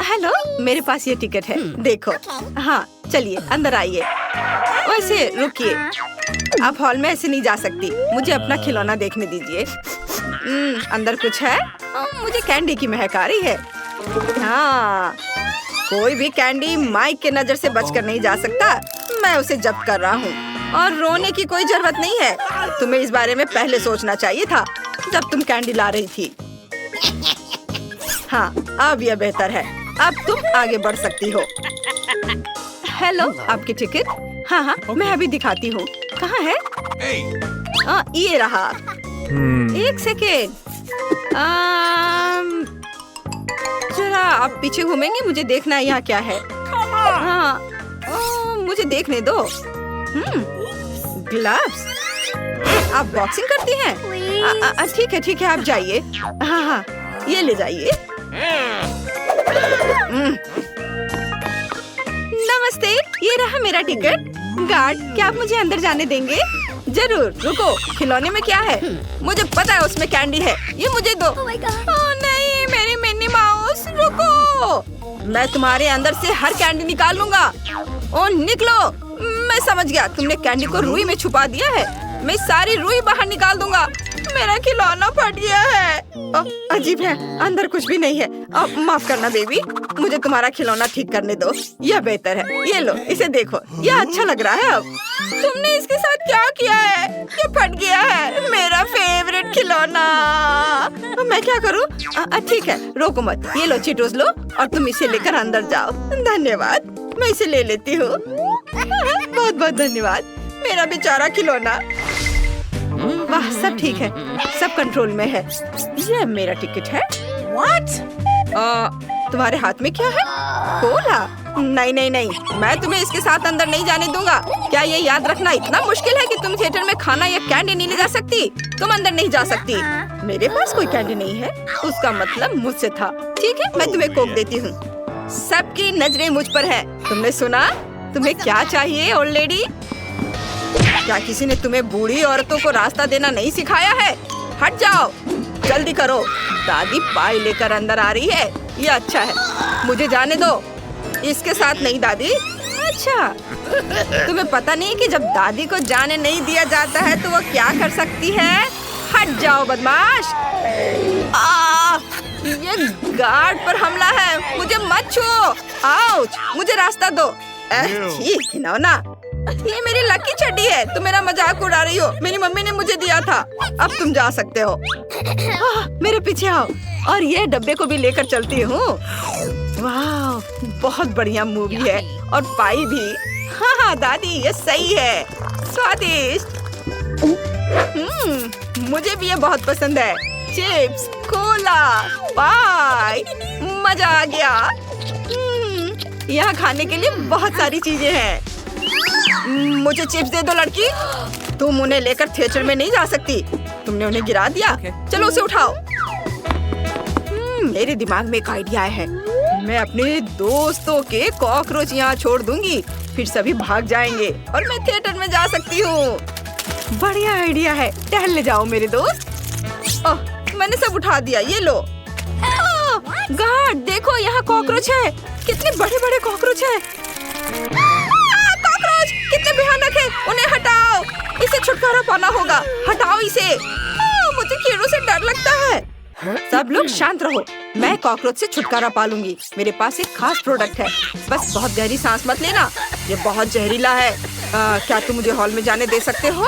Hello, मेरे पास ये ticket है, देखो। हाँ चलिए अंदर आइए। वैसे रुकिए, आप हॉल में ऐसे नहीं जा सकती, मुझे अपना खिलौना देखने दीजिए। अंदर कुछ है? मुझे कैंडी की महक आ रही है। हाँ, कोई भी कैंडी माइक के नजर से बचकर नहीं जा सकता। मैं उसे जब्त कर रहा हूँ और रोने की कोई जरूरत नहीं है। तुम्हें इस बारे में पहले सोचना चाहिए था जब तुम कैंडी ला रही थी। हाँ, अब यह बेहतर है। अब तुम आगे बढ़ सकती हो। हेलो, आपकी टिकट? हाँ हाँ, मैं अभी दिखाती हूँ। कहाँ है? ये रहा। एक सेकेंड, जरा आप पीछे घूमेंगे? मुझे देखना है यहाँ क्या है। हाँ, मुझे देखने दो। ग्लव्स? आप बॉक्सिंग करती हैं? ठीक है ठीक है, आप जाइए। हाँ हाँ, ये ले जाइए। नमस्ते, ये रहा मेरा टिकट। गार्ड, क्या आप मुझे अंदर जाने देंगे? जरूर। रुको, खिलौने में क्या है? मुझे पता है उसमें कैंडी है, ये मुझे दो। ओह नहीं, मेरी मिनी माउस, रुको। मैं तुम्हारे अंदर से हर कैंडी निकाल लूंगा। ओह निकलो। मैं समझ गया, तुमने कैंडी को रुई में छुपा दिया है। मैं सारी रुई बाहर निकाल दूंगा। मेरा खिलौना फट गया है। अजीब है, अंदर कुछ भी नहीं है। माफ करना बेबी, मुझे तुम्हारा खिलौना ठीक करने दो। यह बेहतर है। ये लो, इसे देखो, यह अच्छा लग रहा है। अब तुमने इसके साथ क्या किया है? ये फट गया है, मेरा फेवरेट खिलौना। मैं क्या करूं? ठीक है, रोको मत। ये लो चीटोस लो, और तुम इसे लेकर अंदर जाओ। धन्यवाद, मैं इसे ले लेती हूँ। बहुत बहुत धन्यवाद, मेरा बेचारा खिलौना। वाह, सब ठीक है, सब कंट्रोल में है। ये मेरा टिकट है। What? तुम्हारे हाथ में क्या है? कोला? नहीं नहीं नहीं, मैं तुम्हें इसके साथ अंदर नहीं जाने दूंगा। क्या ये याद रखना इतना मुश्किल है कि तुम थिएटर में खाना या कैंडी नहीं ले जा सकती? तुम अंदर नहीं जा सकती। मेरे पास कोई कैंडी नहीं है, उसका मतलब मुझसे था। ठीक है, मैं तुम्हें कोक देती हूँ। सबकी नजरें मुझ पर है। तुमने सुना? तुम्हें क्या चाहिए ओल्ड लेडी? क्या किसी ने तुम्हें बूढ़ी औरतों को रास्ता देना नहीं सिखाया है? हट जाओ, जल्दी करो। दादी पाई लेकर अंदर आ रही है। ये अच्छा है, मुझे जाने दो। इसके साथ नहीं दादी। अच्छा, तुम्हें पता नहीं कि जब दादी को जाने नहीं दिया जाता है तो वो क्या कर सकती है? हट जाओ बदमाश। ये गार्ड पर हमला है, मुझे मत छुओ। आउच, मुझे रास्ता दो। ठीक है ना, ये मेरी लकी चड्डी है। तुम मेरा मजाक उड़ा रही हो। मेरी मम्मी ने मुझे दिया था। अब तुम जा सकते हो। मेरे पीछे आओ, और ये डब्बे को भी लेकर चलती हूँ। वाह, बहुत बढ़िया मूवी है, और पाई भी। हाँ दादी, ये सही है, स्वादिष्ट। मुझे भी ये बहुत पसंद है। चिप्स, कोला, पाई, मजा आ गया। यहाँ खाने के लिए बहुत सारी चीजें हैं। मुझे चिप्स दे दो लड़की। तुम उन्हें लेकर थिएटर में नहीं जा सकती। तुमने उन्हें गिरा दिया। चलो उसे उठाओ। मेरे दिमाग में एक आइडिया है। मैं अपने दोस्तों के कॉकरोच यहाँ छोड़ दूंगी, फिर सभी भाग जाएंगे और मैं थिएटर में जा सकती हूँ। बढ़िया आइडिया है। टहलने जाओ मेरे दोस्त। ओह, मैंने सब उठा दिया। ये लो। गार्ड, देखो यहाँ कॉकरोच है। कितने बड़े बड़े कॉकरोच है। कॉकरोच कितने भयानक है। उन्हें हटाओ, इसे छुटकारा पाना होगा। हटाओ इसे। मुझे कीड़ों से डर लगता है। सब लोग शांत रहो, मैं कॉकरोच से छुटकारा पा लूंगी। मेरे पास एक खास प्रोडक्ट है। बस बहुत गहरी सांस मत लेना, ये बहुत जहरीला है। क्या तुम मुझे हॉल में जाने दे सकते हो?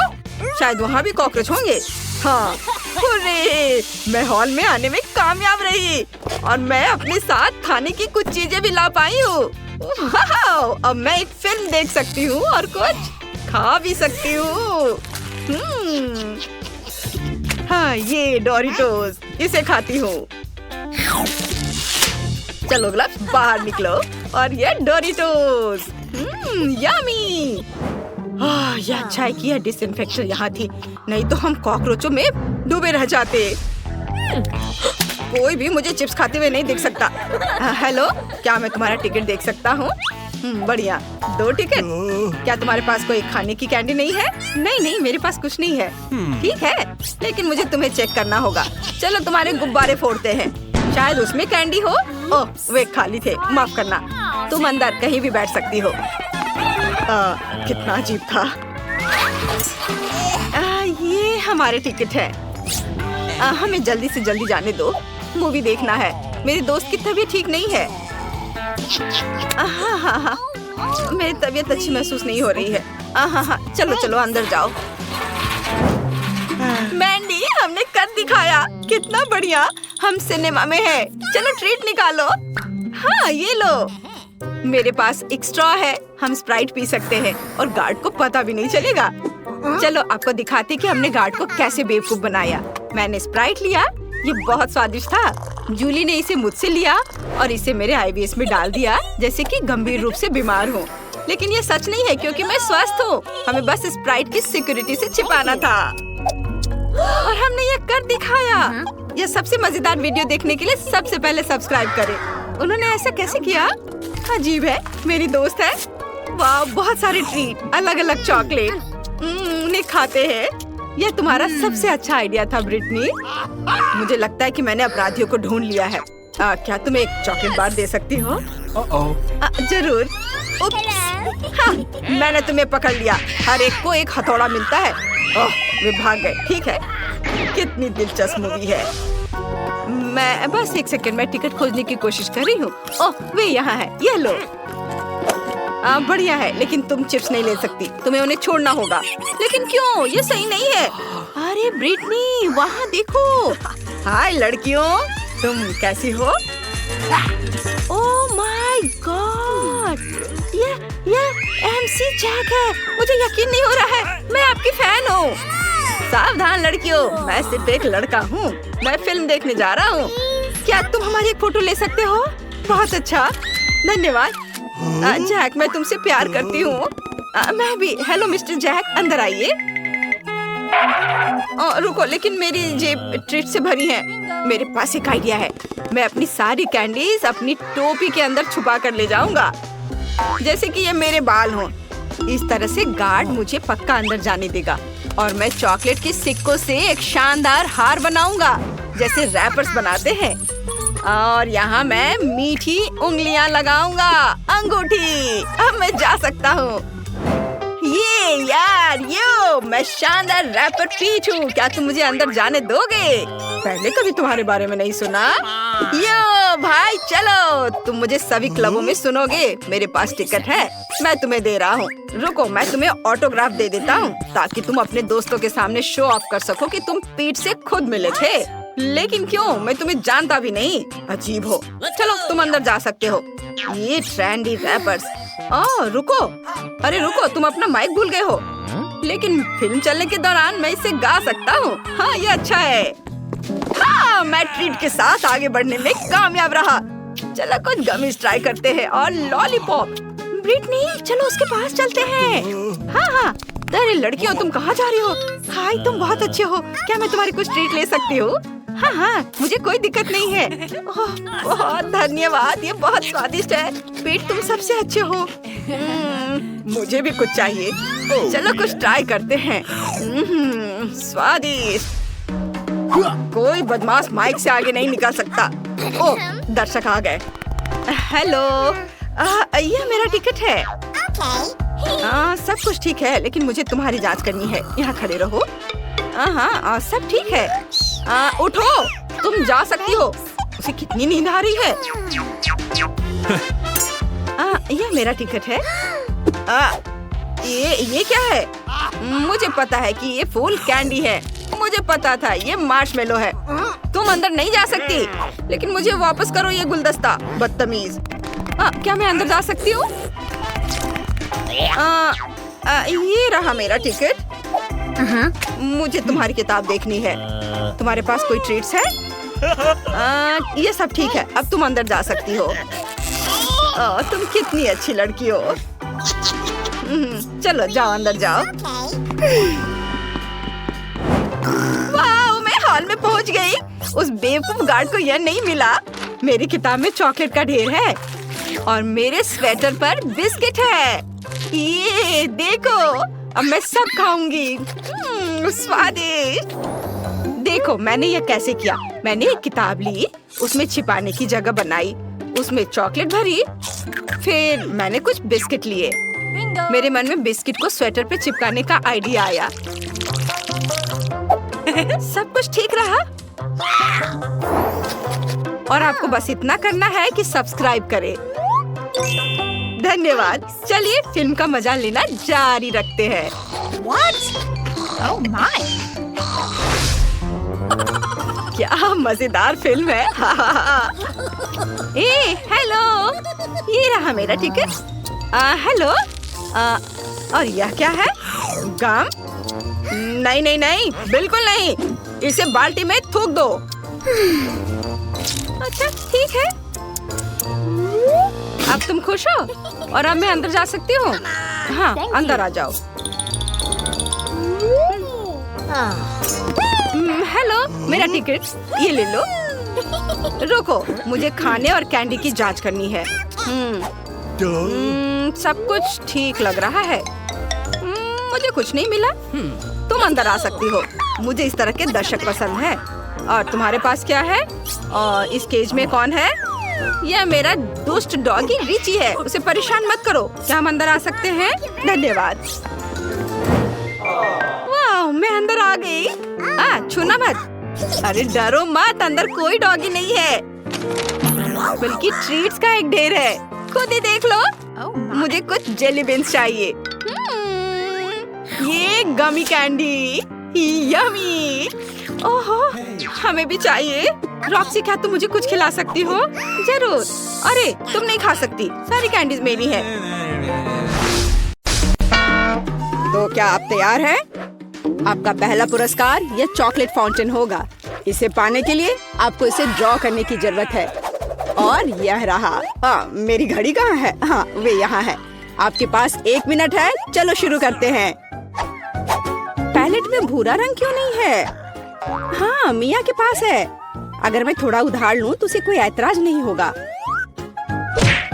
शायद वहाँ भी कॉकरोच होंगे। हाँ, हुर्रे! मैं हॉल में आने में कामयाब रही, और मैं अपने साथ खाने की कुछ चीजें भी ला पाई हूँ। अब मैं एक फिल्म देख सकती हूँ और कुछ खा भी सकती हूँ। हाँ, ये डोरिटोस, इसे खाती हूँ। चलो ग्लव्स, बाहर निकलो, और ये डोरिटोस। यम्मी। यह अच्छा है कि यह डिसइंफेक्शन यहाँ थी, नहीं तो हम कॉकरोचों में डूबे रह जाते। कोई भी मुझे चिप्स खाते हुए नहीं देख सकता। हेलो, क्या मैं तुम्हारा टिकट देख सकता हूँ? बढ़िया, 2 टिकट। क्या तुम्हारे पास कोई खाने की कैंडी नहीं है? नहीं, मेरे पास कुछ नहीं है। ठीक है, लेकिन मुझे तुम्हें चेक करना होगा। चलो तुम्हारे गुब्बारे फोड़ते हैं। शायद उसमें कैंडी हो। ओह, वे खाली थे, माफ करना। तुम अंदर कहीं भी बैठ सकती हो। कितना अजीब था। ये हमारे टिकट है। हमें जल्दी से जल्दी जाने दो, मूवी देखना है। मेरी दोस्त की तबीयत ठीक नहीं है। हाँ, मेरी तबीयत अच्छी महसूस नहीं हो रही है। हाँ, चलो चलो अंदर जाओ। मैंडी, हमने कर दिखाया, कितना बढ़िया। हम सिनेमा में है। चलो ट्रीट निकालो। हाँ, ये लो। मेरे पास एक स्ट्रॉ है, हम स्प्राइट पी सकते हैं और गार्ड को पता भी नहीं चलेगा। चलो आपको दिखाते कि हमने गार्ड को कैसे बेवकूफ बनाया। मैंने स्प्राइट लिया, ये बहुत स्वादिष्ट था। जूली ने इसे मुझसे लिया और इसे मेरे आईवीएस में डाल दिया, जैसे कि गंभीर रूप से बीमार हूँ। लेकिन ये सच नहीं है क्योंकि मैं स्वस्थ हूँ। हमें बस स्प्राइट की सिक्योरिटी से छिपाना था और हमने ये कर दिखाया। यह सबसे मजेदार वीडियो देखने के लिए सबसे पहले सब्सक्राइब करें। उन्होंने ऐसा कैसे किया? अजीब है। मेरी दोस्त है। वाह, बहुत सारे ट्रीट, अलग अलग चॉकलेट। उन्हें खाते हैं। यह तुम्हारा सबसे अच्छा आइडिया था ब्रिटनी। मुझे लगता है कि मैंने अपराधियों को ढूंढ लिया है। क्या तुम एक चॉकलेट बार दे सकती हो? जरूर। हाँ, मैंने तुम्हें पकड़ लिया। हर एक को एक हथौड़ा मिलता है। ओह, वे भाग गए। ठीक है, कितनी दिलचस्प मूवी है। मैं बस एक सेकंड में टिकट खोजने की कोशिश कर रही हूँ। ओह, वे यहाँ है, ये लो। बढ़िया है, लेकिन तुम चिप्स नहीं ले सकती, तुम्हें उन्हें छोड़ना होगा। लेकिन क्यों? ये सही नहीं है। अरे ब्रिटनी, वहाँ देखो। हाय लड़कियों, तुम कैसी हो? ओह माय गॉड, ये एमसी जैक है। मुझे यकीन नहीं हो रहा है, मैं आपकी फैन हूँ। सावधान लड़कियों, मैं सिर्फ एक लड़का हूँ। मैं फिल्म देखने जा रहा हूँ। क्या तुम हमारी एक फोटो ले सकते हो? बहुत अच्छा, धन्यवाद। जैक, मैं तुमसे प्यार करती हूँ। मैं भी। हेलो मिस्टर जैक, अंदर आइए। रुको, लेकिन मेरी जेब ट्रीट से भरी है। मेरे पास एक आइडिया है। मैं अपनी सारी कैंडीज अपनी टोपी के अंदर छुपा कर ले जाऊंगा, जैसे कि ये मेरे बाल हों। इस तरह से गार्ड मुझे पक्का अंदर जाने देगा और मैं चॉकलेट के सिक्कों से एक शानदार हार बनाऊंगा, जैसे रैपर्स बनाते हैं। और यहाँ मैं मीठी उंगलियां लगाऊंगा, अंगूठी। अब मैं जा सकता हूँ। ये यार, मैं शानदार रैपर पीच हूँ। क्या तुम मुझे अंदर जाने दोगे? पहले कभी तुम्हारे बारे में नहीं सुना। यो भाई, चलो, तुम मुझे सभी क्लबों में सुनोगे। मेरे पास टिकट है, मैं तुम्हें दे रहा हूँ। रुको, मैं तुम्हें ऑटोग्राफ दे देता हूँ ताकि तुम अपने दोस्तों के सामने शो ऑफ कर सको कि तुम पीठ से खुद मिले थे। लेकिन क्यों? मैं तुम्हें जानता भी नहीं। अजीब हो। चलो, तुम अंदर जा सकते हो। ये ट्रेंडी रैपर्स। रुको, अरे रुको, तुम अपना माइक भूल गए हो। लेकिन फिल्म चलने के दौरान मैं इसे गा सकता हूँ। हाँ, ये अच्छा है। हाँ, मैं ट्रीट के साथ आगे बढ़ने में कामयाब रहा। चलो कुछ गमीज ट्राई करते हैं और लॉलीपॉप। ब्रिटनी, चलो उसके पास चलते हैं। हाँ, अरे लड़कियों, तुम कहाँ जा रही हो? हाय, तुम बहुत अच्छे हो। क्या मैं तुम्हारी कुछ ट्रीट ले सकती हूँ? हाँ, मुझे कोई दिक्कत नहीं है। ओह, बहुत धन्यवाद, ये बहुत स्वादिष्ट है। पीट, तुम सबसे अच्छे हो। मुझे भी कुछ चाहिए। चलो कुछ ट्राई करते हैं। स्वादिष्ट। कोई बदमाश माइक से आगे नहीं निकल सकता। ओह, दर्शक आ गए। हेलो, ये मेरा टिकट है। सब कुछ ठीक है, लेकिन मुझे तुम्हारी जांच करनी है। यहाँ खड़े रहो। हाँ, सब ठीक है। उठो, तुम जा सकती हो। उसे कितनी नींद आ रही है। ये मेरा टिकट है। ये क्या है? मुझे पता है कि ये फूल कैंडी है। मुझे पता था ये मार्शमेलो है। तुम अंदर नहीं जा सकती। लेकिन मुझे वापस करो ये गुलदस्ता, बदतमीज। क्या मैं अंदर जा सकती हूँ? ये रहा मेरा टिकट। मुझे तुम्हारी किताब देखनी है। तुम्हारे पास कोई ट्रीट्स है? ये सब ठीक है, अब तुम अंदर जा सकती हो। तुम कितनी अच्छी लड़की हो। चलो जाओ, अंदर जाओ। वाह, मैं हॉल में पहुंच गई। उस बेवकूफ गार्ड को यह नहीं मिला। मेरी किताब में चॉकलेट का ढेर है और मेरे स्वेटर पर बिस्किट है। ये देखो, अब मैं सब खाऊंगी। स्वादिष्ट। देखो मैंने यह कैसे किया। मैंने एक किताब ली, उसमें छिपाने की जगह बनाई, उसमें चॉकलेट भरी, फिर मैंने कुछ बिस्किट लिए। मेरे मन में बिस्किट को स्वेटर पे चिपकाने का आइडिया आया। सब कुछ ठीक रहा। और आपको बस इतना करना है कि सब्सक्राइब करें। धन्यवाद। चलिए फिल्म का मजा लेना जारी रखते हैं। Oh my! क्या मजेदार फिल्म है। ए, हेलो, ये रहा मेरा टिकट। हेलो, और यह क्या है? गम? नहीं नहीं नहीं, बिल्कुल नहीं। इसे बाल्टी में थूक दो। अच्छा ठीक है। अब तुम खुश हो और अब मैं अंदर जा सकती हूँ? हाँ, अंदर आ जाओ। हेलो, मेरा टिकट, ये ले लो। रुको, मुझे खाने और कैंडी की जांच करनी है। सब कुछ ठीक लग रहा है। मुझे कुछ नहीं मिला। तुम अंदर आ सकती हो। मुझे इस तरह के दर्शक पसंद है। और तुम्हारे पास क्या है? और इस केज में कौन है? यह मेरा दुष्ट डॉगी रिची है। उसे परेशान मत करो। क्या हम अंदर आ सकते हैं? धन्यवाद। वाह, मैं अंदर आ गई। छूना मत। अरे डरो मत, अंदर कोई डॉगी नहीं है, बल्कि ट्रीट्स का एक ढेर है। खुद ही देख लो। मुझे कुछ जेली बीन्स चाहिए। ये गमी कैंडी, यम्मी। ओहो, हमें भी चाहिए। रॉक्सी, क्या तुम मुझे कुछ खिला सकती हो? जरूर। अरे तुम नहीं खा सकती, सारी कैंडीज मेरी है। तो क्या आप तैयार हैं? आपका पहला पुरस्कार यह चॉकलेट फाउंटेन होगा। इसे पाने के लिए आपको इसे ड्रॉ करने की जरूरत है। और यह रहा। मेरी घड़ी कहाँ है? हाँ, वे यहाँ है। आपके पास 1 मिनट है। चलो शुरू करते हैं। पैलेट में भूरा रंग क्यों नहीं है? हाँ, मिया के पास है। अगर मैं थोड़ा उधार लूं तो उसे कोई ऐतराज नहीं होगा।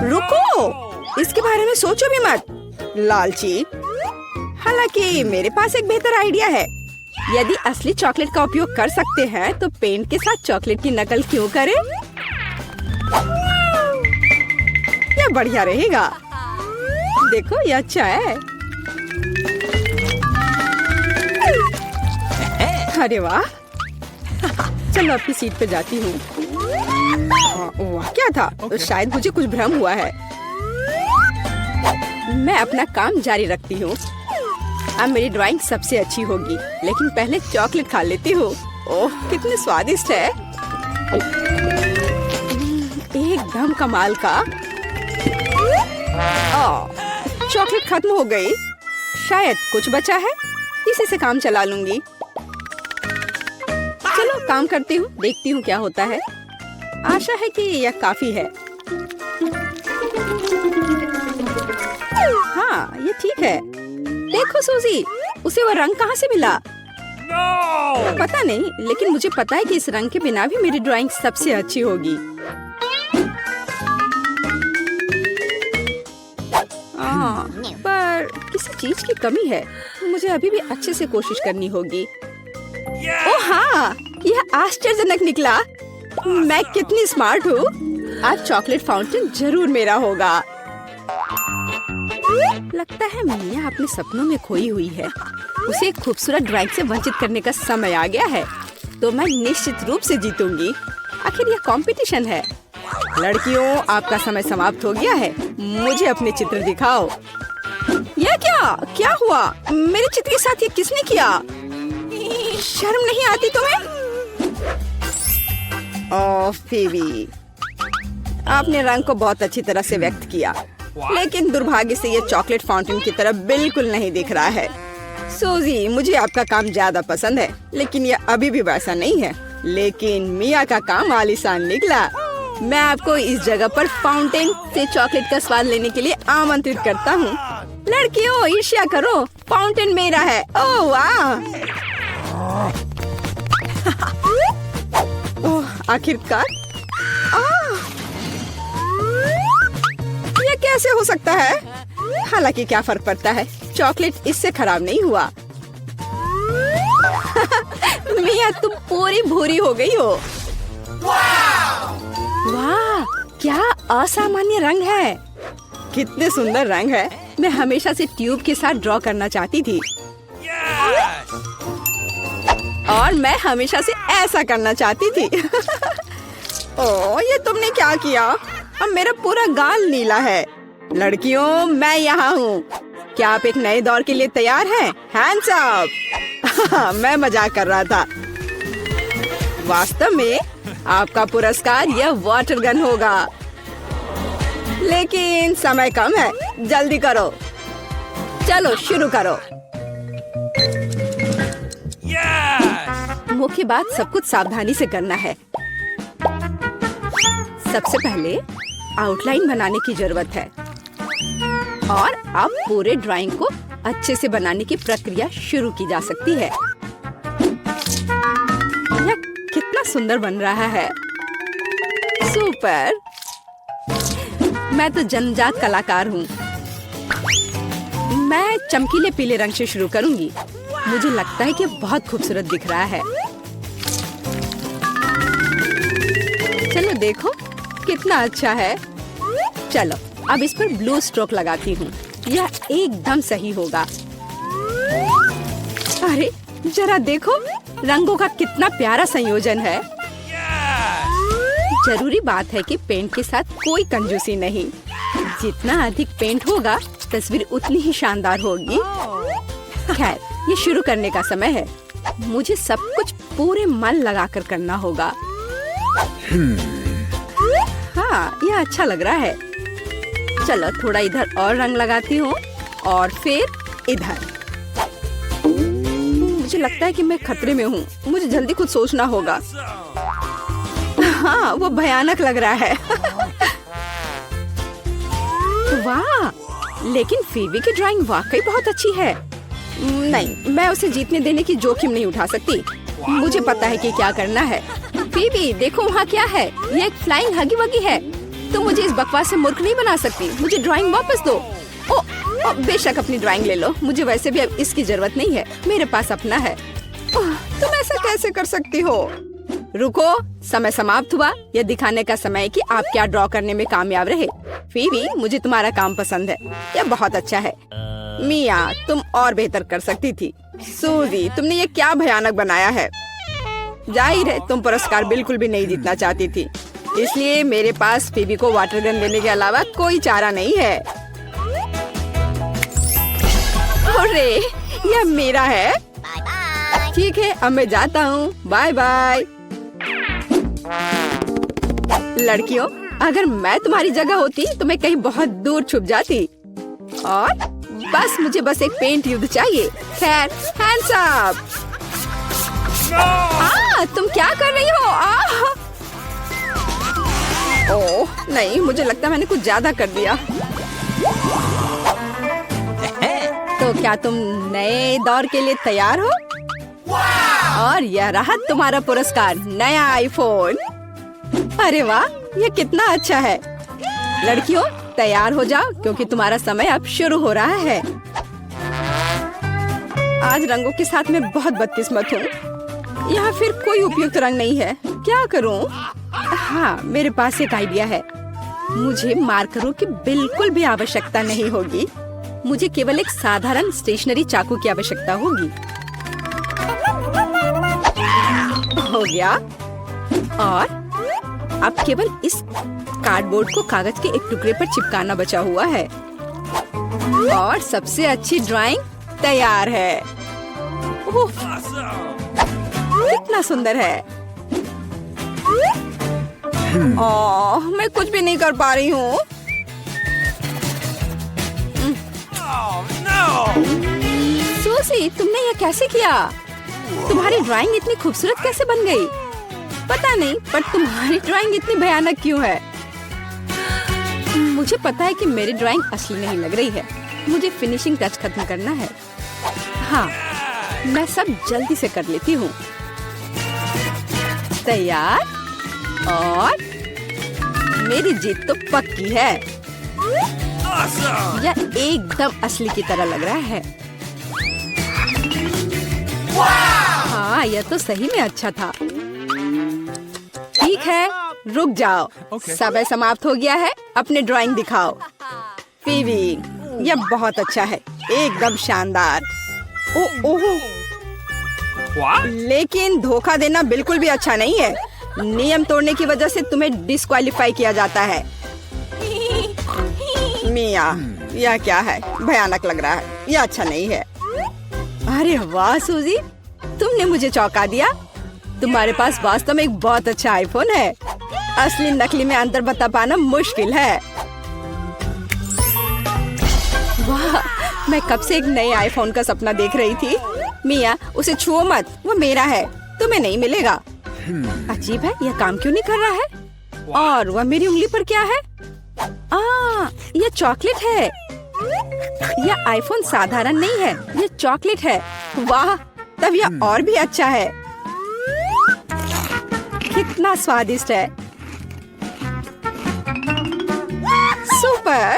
रुको, इसके बारे में सोचो भी मत, लालची। हालांकि मेरे पास एक बेहतर आइडिया है। यदि असली चॉकलेट का उपयोग कर सकते हैं तो पेंट के साथ चॉकलेट की नकल क्यों करें? यह बढ़िया रहेगा। देखो, यह अच्छा है। अरे वाह। चलो अपनी सीट पे जाती हूँ। वाह, क्या था? शायद मुझे कुछ भ्रम हुआ है। मैं अपना काम जारी रखती हूँ। अब मेरी ड्राइंग सबसे अच्छी होगी, लेकिन पहले चॉकलेट खा लेती हूँ। ओह, कितने स्वादिष्ट है। एकदम कमाल का। चॉकलेट खत्म हो गई। शायद कुछ बचा है, इसी से काम चला लूंगी। चलो काम करती हूँ, देखती हूँ क्या होता है। आशा है कि यह काफी है। हाँ, ये ठीक है। देखो सूजी, उसे वह रंग कहाँ से मिला? पता नहीं, लेकिन मुझे पता है कि इस रंग के बिना भी मेरी ड्राइंग सबसे अच्छी होगी। पर किसी चीज की कमी है। मुझे अभी भी अच्छे से कोशिश करनी होगी। ओह हाँ, यह आश्चर्यजनक निकला। मैं कितनी स्मार्ट हूँ। आज चॉकलेट फाउंटेन जरूर मेरा होगा। लगता है मिया अपने सपनों में खोई हुई है। उसे एक खूबसूरत ड्राइंग से वंचित करने का समय आ गया है। तो मैं निश्चित रूप से जीतूंगी। आखिर यह कंपटीशन है। लड़कियों, आपका समय समाप्त हो गया है। मुझे अपने चित्र दिखाओ। यह क्या हुआ? मेरे चित्र के साथ ये किसने किया? शर्म नहीं आती तुम्हें? ओह फेबी, आपने रंग को बहुत अच्छी तरह से व्यक्त किया, लेकिन दुर्भाग्य से ये चॉकलेट फाउंटेन की तरह बिल्कुल नहीं दिख रहा है। सूजी, मुझे आपका काम ज्यादा पसंद है, लेकिन यह अभी भी वैसा नहीं है। लेकिन मिया का काम आलीशान निकला। मैं आपको इस जगह पर फाउंटेन से चॉकलेट का स्वाद लेने के लिए आमंत्रित करता हूँ। लड़कियों, ईर्ष्या करो, फाउंटेन मेरा है। ओह वाह। ओह, आखिरकार। ये कैसे हो सकता है? हालांकि क्या फर्क पड़ता है, चॉकलेट इससे खराब नहीं हुआ। मिया तुम पूरी भूरी हो गई हो। वाह, क्या असामान्य रंग है। कितने सुंदर रंग है। मैं हमेशा से ट्यूब के साथ ड्रॉ करना चाहती थी। और मैं हमेशा से ऐसा करना चाहती थी। ओह, ये तुमने क्या किया? अब मेरा पूरा गाल नीला है। लड़कियों, मैं यहाँ हूँ। क्या आप एक नए दौर के लिए तैयार हैं? Hands up. मैं मजाक कर रहा था। वास्तव में आपका पुरस्कार यह वाटर गन होगा। लेकिन समय कम है, जल्दी करो। चलो शुरू करो। मुख्य बात सब कुछ सावधानी से करना है। सबसे पहले आउटलाइन बनाने की जरूरत है और अब पूरे ड्राइंग को अच्छे से बनाने की प्रक्रिया शुरू की जा सकती है। यह कितना सुंदर बन रहा है। सुपर। मैं तो जन्मजात कलाकार हूँ। मैं चमकीले पीले रंग से शुरू करूंगी। मुझे लगता है कि बहुत खूबसूरत दिख रहा है। चलो देखो कितना अच्छा है। चलो अब इस पर ब्लू स्ट्रोक लगाती हूँ। यह एकदम सही होगा। अरे जरा देखो, रंगों का कितना प्यारा संयोजन है। जरूरी बात है कि पेंट के साथ कोई कंजूसी नहीं। जितना अधिक पेंट होगा तस्वीर उतनी ही शानदार होगी। खैर, ये शुरू करने का समय है। मुझे सब कुछ पूरे मन लगाकर करना होगा। हाँ, यह अच्छा लग रहा है। चलो थोड़ा इधर और रंग लगाती हूँ और फिर इधर। मुझे लगता है कि मैं खतरे में हूँ। मुझे जल्दी कुछ सोचना होगा। हाँ, वो भयानक लग रहा है। वाह, लेकिन फीबी की ड्राइंग वाकई बहुत अच्छी है। नहीं, मैं उसे जीतने देने की जोखिम नहीं उठा सकती। मुझे पता है कि क्या करना है। फीबी, देखो वहाँ क्या है। ये एक फ्लाइंग हगी वगी है। तुम मुझे इस बकवास से मूर्ख नहीं बना सकती। मुझे ड्राइंग वापस दो। ओ, बेशक अपनी ड्राइंग ले लो। मुझे वैसे भी अब इसकी जरूरत नहीं है। मेरे पास अपना है। तुम ऐसा कैसे कर सकती हो? रुको, समय समाप्त हुआ। यह दिखाने का समय है कि आप क्या ड्रॉ करने में कामयाब रहे। फीबी, मुझे तुम्हारा काम पसंद है। यह बहुत अच्छा है। मिया, तुम और बेहतर कर सकती थी। सूजी, तुमने ये क्या भयानक बनाया है। जाहिर है तुम पुरस्कार बिल्कुल भी नहीं जीतना चाहती थी, इसलिए मेरे पास फीबी को वाटर गन देने के अलावा कोई चारा नहीं है। अरे, यह मेरा है। ठीक है, अब मैं जाता हूँ। Bye bye. लड़कियों, अगर मैं तुम्हारी जगह होती तो मैं कहीं बहुत दूर छुप जाती और मुझे बस एक पेंट युद्ध चाहिए। खैर, हैंड्स अप। तुम क्या कर रही हो? ओह नहीं, मुझे लगता है मैंने कुछ ज्यादा कर दिया। तो क्या तुम नए दौर के लिए तैयार हो? और यह रहा तुम्हारा पुरस्कार, नया आईफोन। अरे वाह, यह कितना अच्छा है। लड़कियों, तैयार हो जाओ क्योंकि तुम्हारा समय अब शुरू हो रहा है। आज रंगों के साथ मैं बहुत बदकिस्मत हूँ। यहाँ फिर कोई उपयुक्त रंग नहीं है। क्या करूँ? हाँ, मेरे पास एक आइडिया है। मुझे मार्करों की बिल्कुल भी आवश्यकता नहीं होगी। मुझे केवल एक साधारण स्टेशनरी चाकू की आवश्यकता होगी। हो गया। और अब केवल इस कार्डबोर्ड को कागज के एक टुकड़े पर चिपकाना बचा हुआ है और सबसे अच्छी ड्राइंग तैयार है। कितना सुंदर है। ओह, मैं कुछ भी नहीं कर पा रही हूँ। सूसी, तुमने यह कैसे किया? तुम्हारी ड्राइंग इतनी खूबसूरत कैसे बन गई? पता नहीं, पर तुम्हारी ड्राइंग इतनी भयानक क्यों है? मुझे पता है कि मेरी ड्राइंग असली नहीं लग रही है। मुझे फिनिशिंग टच खत्म करना है। हाँ, मैं सब जल्दी से कर लेती हूँ। तैयार? और मेरी जीत तो पक्की है। यह एकदम असली की तरह लग रहा है। हाँ, हाँ, यह तो सही में अच्छा था। ठीक है, रुक जाओ। समय समाप्त हो गया है, अपने ड्राइंग दिखाओ। फीवी, यह बहुत अच्छा है, एकदम शानदार। ओह, लेकिन धोखा देना बिल्कुल भी अच्छा नहीं है। नियम तोड़ने की वजह से तुम्हें डिस्क्वालीफाई किया जाता है। मिया, यह क्या है? भयानक लग रहा है, यह अच्छा नहीं है। अरे वाह सूजी, तुमने मुझे चौंका दिया। तुम्हारे पास वास्तव में एक बहुत अच्छा आईफोन है। असली नकली में अंतर बता पाना मुश्किल है। वाह, मैं कब से एक नए आईफोन का सपना देख रही थी। मिया, उसे छुओ मत, वो मेरा है, तुम्हें नहीं मिलेगा। अजीब है, यह काम क्यों नहीं कर रहा है? और वह मेरी उंगली पर क्या है? यह चॉकलेट है। यह आईफोन साधारण नहीं है, यह चॉकलेट है। वाह, तब यह और भी अच्छा है। कितना स्वादिष्ट है। सुपर!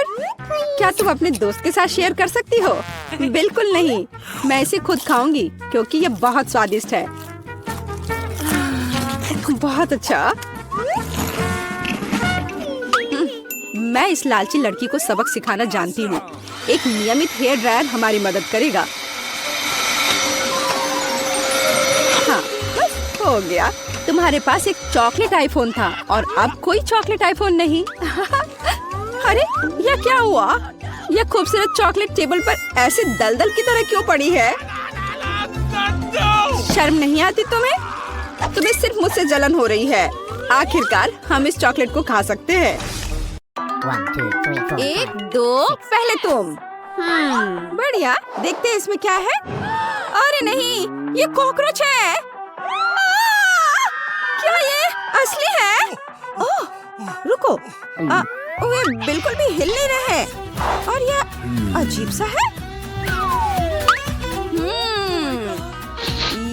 क्या तुम अपने दोस्त के साथ शेयर कर सकती हो? बिल्कुल नहीं, मैं इसे खुद खाऊंगी क्योंकि यह बहुत स्वादिष्ट है। बहुत अच्छा। मैं इस लालची लड़की को सबक सिखाना जानती हूँ। एक नियमित हेयर ड्रायर हमारी मदद करेगा। हाँ, बस हो गया। तुम्हारे पास एक चॉकलेट आईफोन था और अब कोई चॉकलेट आईफोन नहीं। अरे, यह क्या हुआ? यह खूबसूरत चॉकलेट टेबल पर ऐसे दलदल की तरह क्यों पड़ी है? शर्म नहीं आती तुम्हें? तुम्हें सिर्फ मुझसे जलन हो रही है। आखिरकार हम इस चॉकलेट को खा सकते हैं। 1, 2, 3, 4. 1, 2, पहले तुम। बढ़िया, देखते हैं इसमें क्या है। अरे नहीं, ये कॉकरोच है। क्या ये असली है? ओह, रुको, वे बिल्कुल भी हिल नहीं रहे हैं और यह अजीब सा है।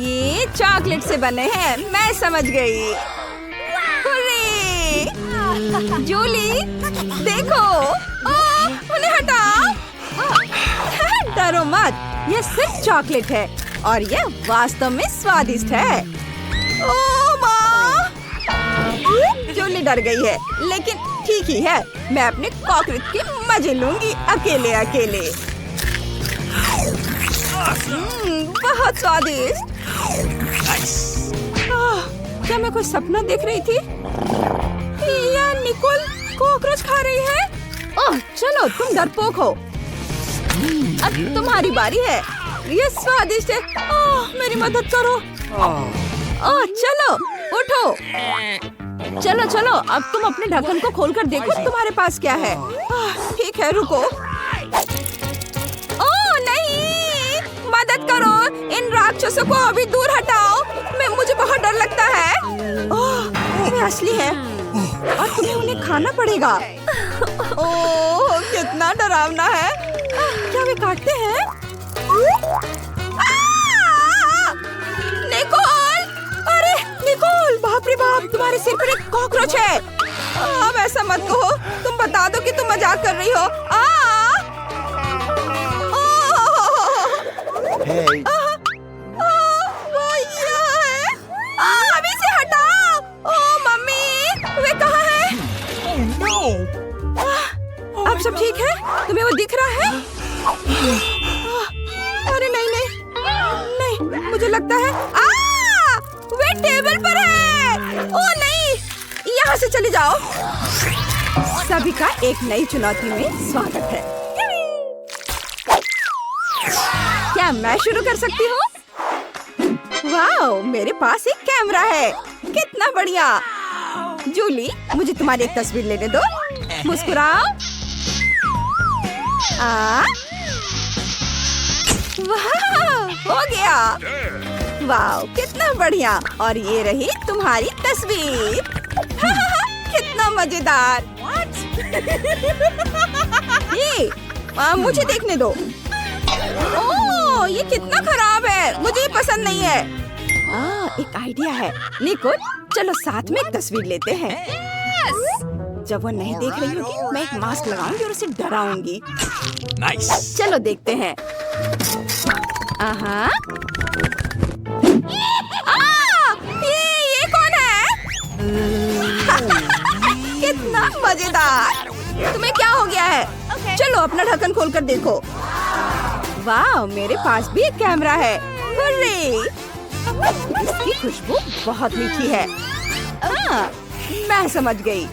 ये चॉकलेट से बने हैं, मैं समझ गई। जूली, देखो, उन्हें हटाओ। डरो मत, यह सिर्फ चॉकलेट है और यह वास्तव में स्वादिष्ट है। ओह माँ! जूली डर गई है, लेकिन ठीक ही है। मैं अपने कॉकरोच के मजे लूंगी अकेले अकेले। बहुत स्वादिष्ट। क्या मैं कोई सपना देख रही थी? या निकोल कॉकरोच खा रही है? ओह, चलो तुम डरपोक हो। अब तुम्हारी बारी है। ये स्वादिष्ट है। ओह, मेरी मदद करो। ओह, चलो उठो। चलो चलो, अब तुम अपने ढक्कन को खोलकर देखो तुम्हारे पास क्या है। ठीक है, रुको। ओह नहीं, मदद करो, इन राक्षसों को अभी दूर हटाओ। मुझे बहुत डर लगता है। ओह, वे असली है और तुम्हें उन्हें खाना पड़ेगा। ओह, कितना डरावना है। क्या वे काटते हैं? निकोल! अरे निकोल, बाप रे बाप, तुम्हारे सिर पर एक कॉकरोच है। अब ऐसा मत कहो, तुम बता दो कि तुम मजाक कर रही हो। वो यहाँ है। अभी से हटाओ। ओह मम्मी, वे कहाँ है? अब सब ठीक है? तुम्हें वो दिख रहा है? अरे नहीं नहीं नहीं, मुझे लगता है वे टेबल पर है। ओह नहीं, यहाँ से चले जाओ। सभी का एक नई चुनौती में स्वागत है। क्या मैं शुरू कर सकती हूँ? वाओ, मेरे पास एक कैमरा है। कितना बढ़िया। जूली, मुझे तुम्हारी एक तस्वीर लेने दो। मुस्कुराओ। वाह, हो गया। वाओ, कितना बढ़िया। और ये रही तुम्हारी तस्वीर। कितना मजेदार। ये मुझे देखने दो। ओह, ये कितना खराब है, मुझे ये पसंद नहीं है। एक आइडिया है। निकोल, चलो साथ में एक तस्वीर लेते हैं। जब वो नहीं देख रही होगी, मैं एक मास्क लगाऊंगी और उसे डराऊंगी। नाइस। चलो देखते हैं। मजेदार। तुम्हें क्या हो गया है? चलो अपना ढक्कन खोलकर देखो। वाह, मेरे पास भी एक कैमरा है। हुर्रे! इसकी खुशबू बहुत मीठी है। हाँ, मैं समझ गई।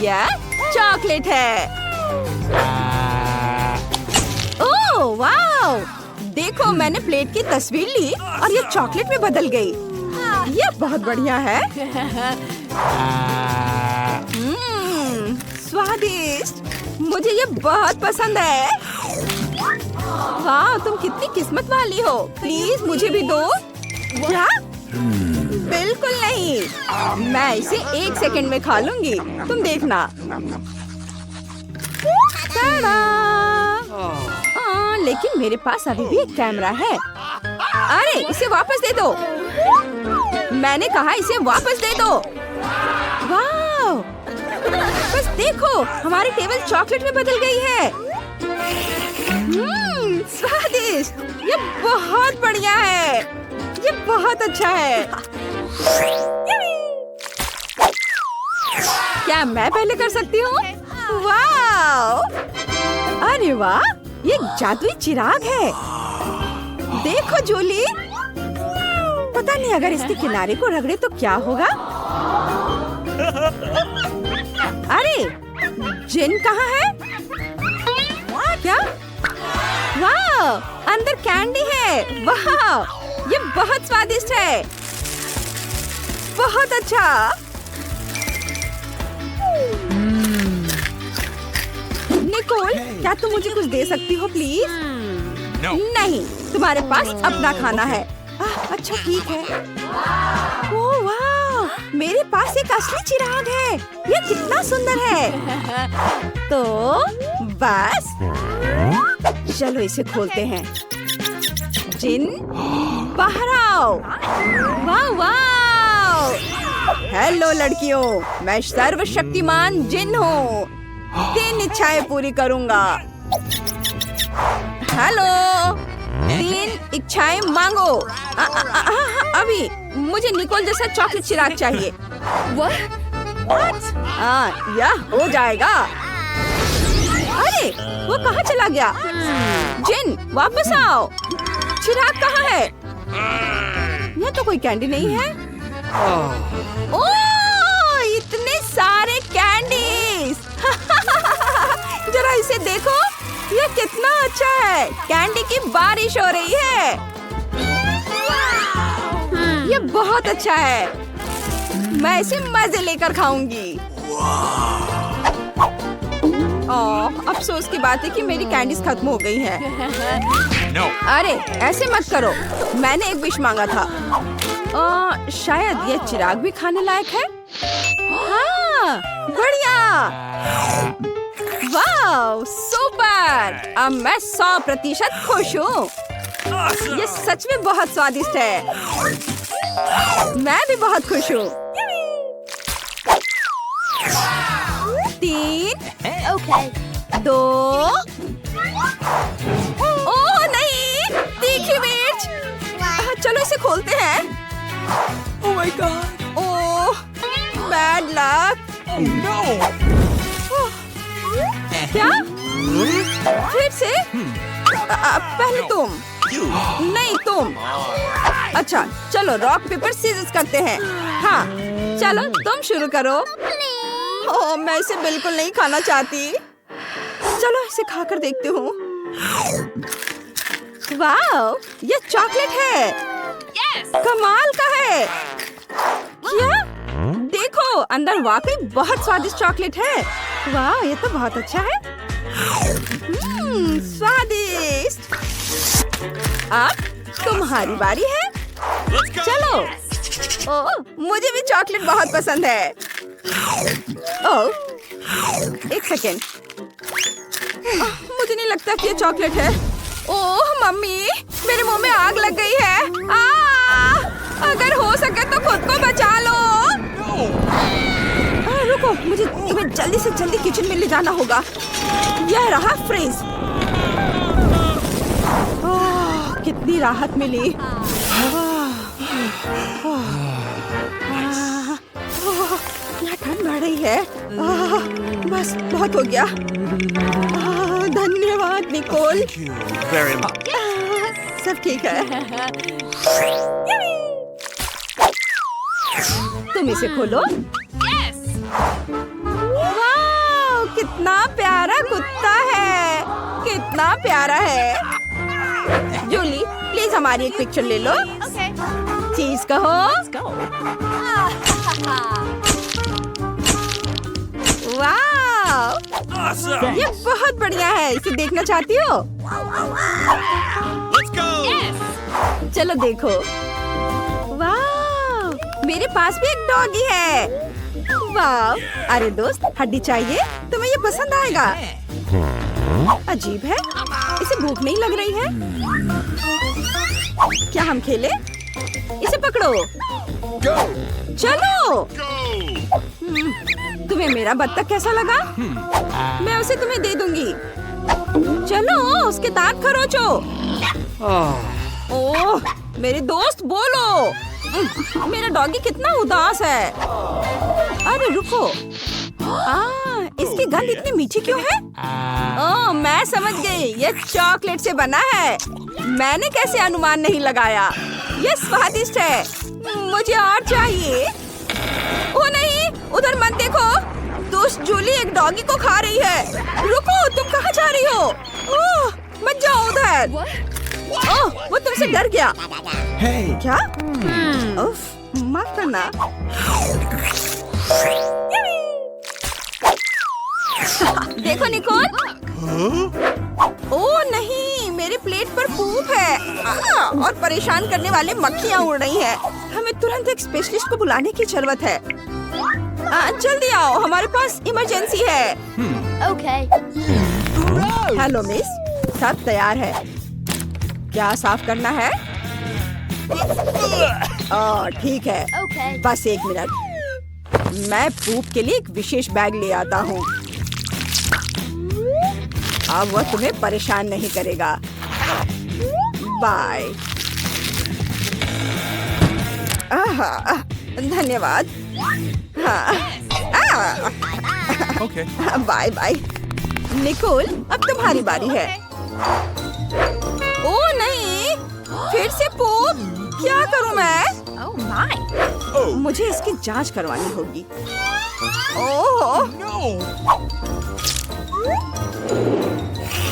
यह चॉकलेट है। ओह वाह! देखो, मैंने प्लेट की तस्वीर ली और ये चॉकलेट में बदल गई। ये बहुत बढ़िया है। स्वादिष्ट। मुझे ये बहुत पसंद है। वाह, तुम कितनी किस्मत वाली हो। प्लीज मुझे भी दो। क्या? बिल्कुल नहीं। मैं इसे 1 सेकंड में खा लूंगी। तुम देखना। टाडा! लेकिन मेरे पास अभी भी एक कैमरा है। अरे, इसे वापस दे दो। मैंने कहा इसे वापस दे दो। वाह! बस देखो, हमारी टेबल चॉकलेट में बदल गई है। स्वादिष्ट। ये बहुत बढ़िया है। ये बहुत अच्छा है। क्या मैं पहले कर सकती हूँ? वाह! अरे वाह, ये जादुई चिराग है। देखो जूली, पता नहीं अगर इसके किनारे को रगड़े तो क्या होगा। अरे, जिन कहाँ है? क्या? वाह, अंदर कैंडी है। वाह, ये बहुत स्वादिष्ट है। बहुत अच्छा। निकोल, क्या तुम मुझे कुछ दे सकती हो प्लीज? नहीं, तुम्हारे पास अपना खाना है। अच्छा ठीक है। ओह वाह, मेरे पास एक असली चिराग है। ये कितना सुंदर है। तो बस चलो इसे खोलते हैं। जिन, बाहर आओ। वाह वाह। हेलो लड़कियों, मैं सर्वशक्तिमान जिन हूँ। 3 इच्छाएं पूरी करूँगा। हेलो, 3 इच्छाएं मांगो। अभी मुझे निकोल जैसा चॉकलेट चिराग चाहिए। यह हो जाएगा। अरे, वो कहाँ चला गया? जिन, वापस आओ। चिराग कहाँ है? यह तो कोई कैंडी नहीं है। ओह, इतने सारे कैंडीज। जरा इसे देखो, ये कितना अच्छा है। कैंडी की बारिश हो रही है। ये बहुत अच्छा है। मैं इसे मजे लेकर खाऊंगी। अफसोस की बात है कि मेरी कैंडीज खत्म हो गई हैं। अरे, ऐसे मत करो। मैंने एक विश मांगा था। शायद ये चिराग भी खाने लायक है। हाँ, बढ़िया। वाह, सुपर। अब मैं 100% खुश हूँ। ये सच में बहुत स्वादिष्ट है। मैं भी बहुत खुश हूँ। 3, 2। ओह नहीं, तीखी मिर्च। चलो इसे खोलते हैं। Oh my God. Oh, bad luck. क्या? फिर से? पहले तुम। नहीं, तुम। अच्छा, चलो रॉक पेपर सीजर्स करते हैं। हाँ, चलो तुम शुरू करो। ओह, मैं इसे बिल्कुल नहीं खाना चाहती। चलो इसे खाकर देखती हूँ। वाह, ये चॉकलेट है। कमाल का है। क्या? देखो, अंदर वाकई बहुत स्वादिष्ट चॉकलेट है। वाह, ये तो बहुत अच्छा है। स्वादिष्ट। अब तुम्हारी बारी है। चलो। ओह, मुझे भी चॉकलेट बहुत पसंद है। ओह, 1 सेकेंड। मुझे नहीं लगता कि ये चॉकलेट है। ओह मम्मी, मेरे मुंह में आग लग गई है। अगर हो सके तो खुद को बचा लो। रुको, मुझे तुम्हें जल्दी से जल्दी किचन में ले जाना होगा। यह रहा फ्रिज। कितनी राहत मिली। यह ठंड बढ़ रही है। बस बहुत हो गया। धन्यवाद निकोल। Very much. सब ठीक है। तुम इसे खोलो। वाह, कितना प्यारा कुत्ता है, कितना प्यारा है। जूली, प्लीज हमारी एक पिक्चर ले लो। चीज कहो। वाह, Awesome. ये बहुत बढ़िया है। इसे देखना चाहती हो? Let's go. चलो देखो। वाह, मेरे पास भी एक डॉगी है। वाह, अरे दोस्त, हड्डी चाहिए? तुम्हें ये पसंद आएगा। अजीब है, इसे भूख नहीं लग रही है। क्या हम खेले? इसे पकड़ो। Go. चलो। Go. तुम्हें मेरा बत्तख कैसा लगा? मैं उसे तुम्हें दे दूंगी। चलो, उसके दांत खरोचो। ओह, मेरे दोस्त बोलो। मेरा डॉगी कितना उदास है। अरे रुको, इसकी गंध इतनी मीठी क्यों है? ओह, मैं समझ गई, ये चॉकलेट से बना है। मैंने कैसे अनुमान नहीं लगाया? ये स्वादिष्ट है। मुझे और चाहिए। ओ नहीं, उधर मत देखो। दोस्त जूली एक डॉगी को खा रही है। रुको, तुम कहाँ जा रही हो? ओह, मत जाओ उधर। ओह, वो तुमसे डर गया। Hey. क्या? उफ, माफ करना। देखो निकोल। ओह नहीं, मेरे प्लेट पर पूप है। और परेशान करने वाले मक्खियाँ उड़ रही हैं। हमें तुरंत एक स्पेशलिस्ट को बुलाने की जरूरत है। जल्दी आओ, हमारे पास इमरजेंसी है। हेलो मिस, सब तैयार है। क्या साफ करना है? ठीक है। बस एक मिनट, मैं पूप के लिए एक विशेष बैग ले आता हूँ। अब वह तुम्हें परेशान नहीं करेगा। बाय। धन्यवाद। Okay. Bye bye. निकोल, अब तुम्हारी बारी है। ओ नहीं, फिर से पूप। क्या करूं मैं? Oh मुझे इसकी जांच करवानी होगी। ओह, no.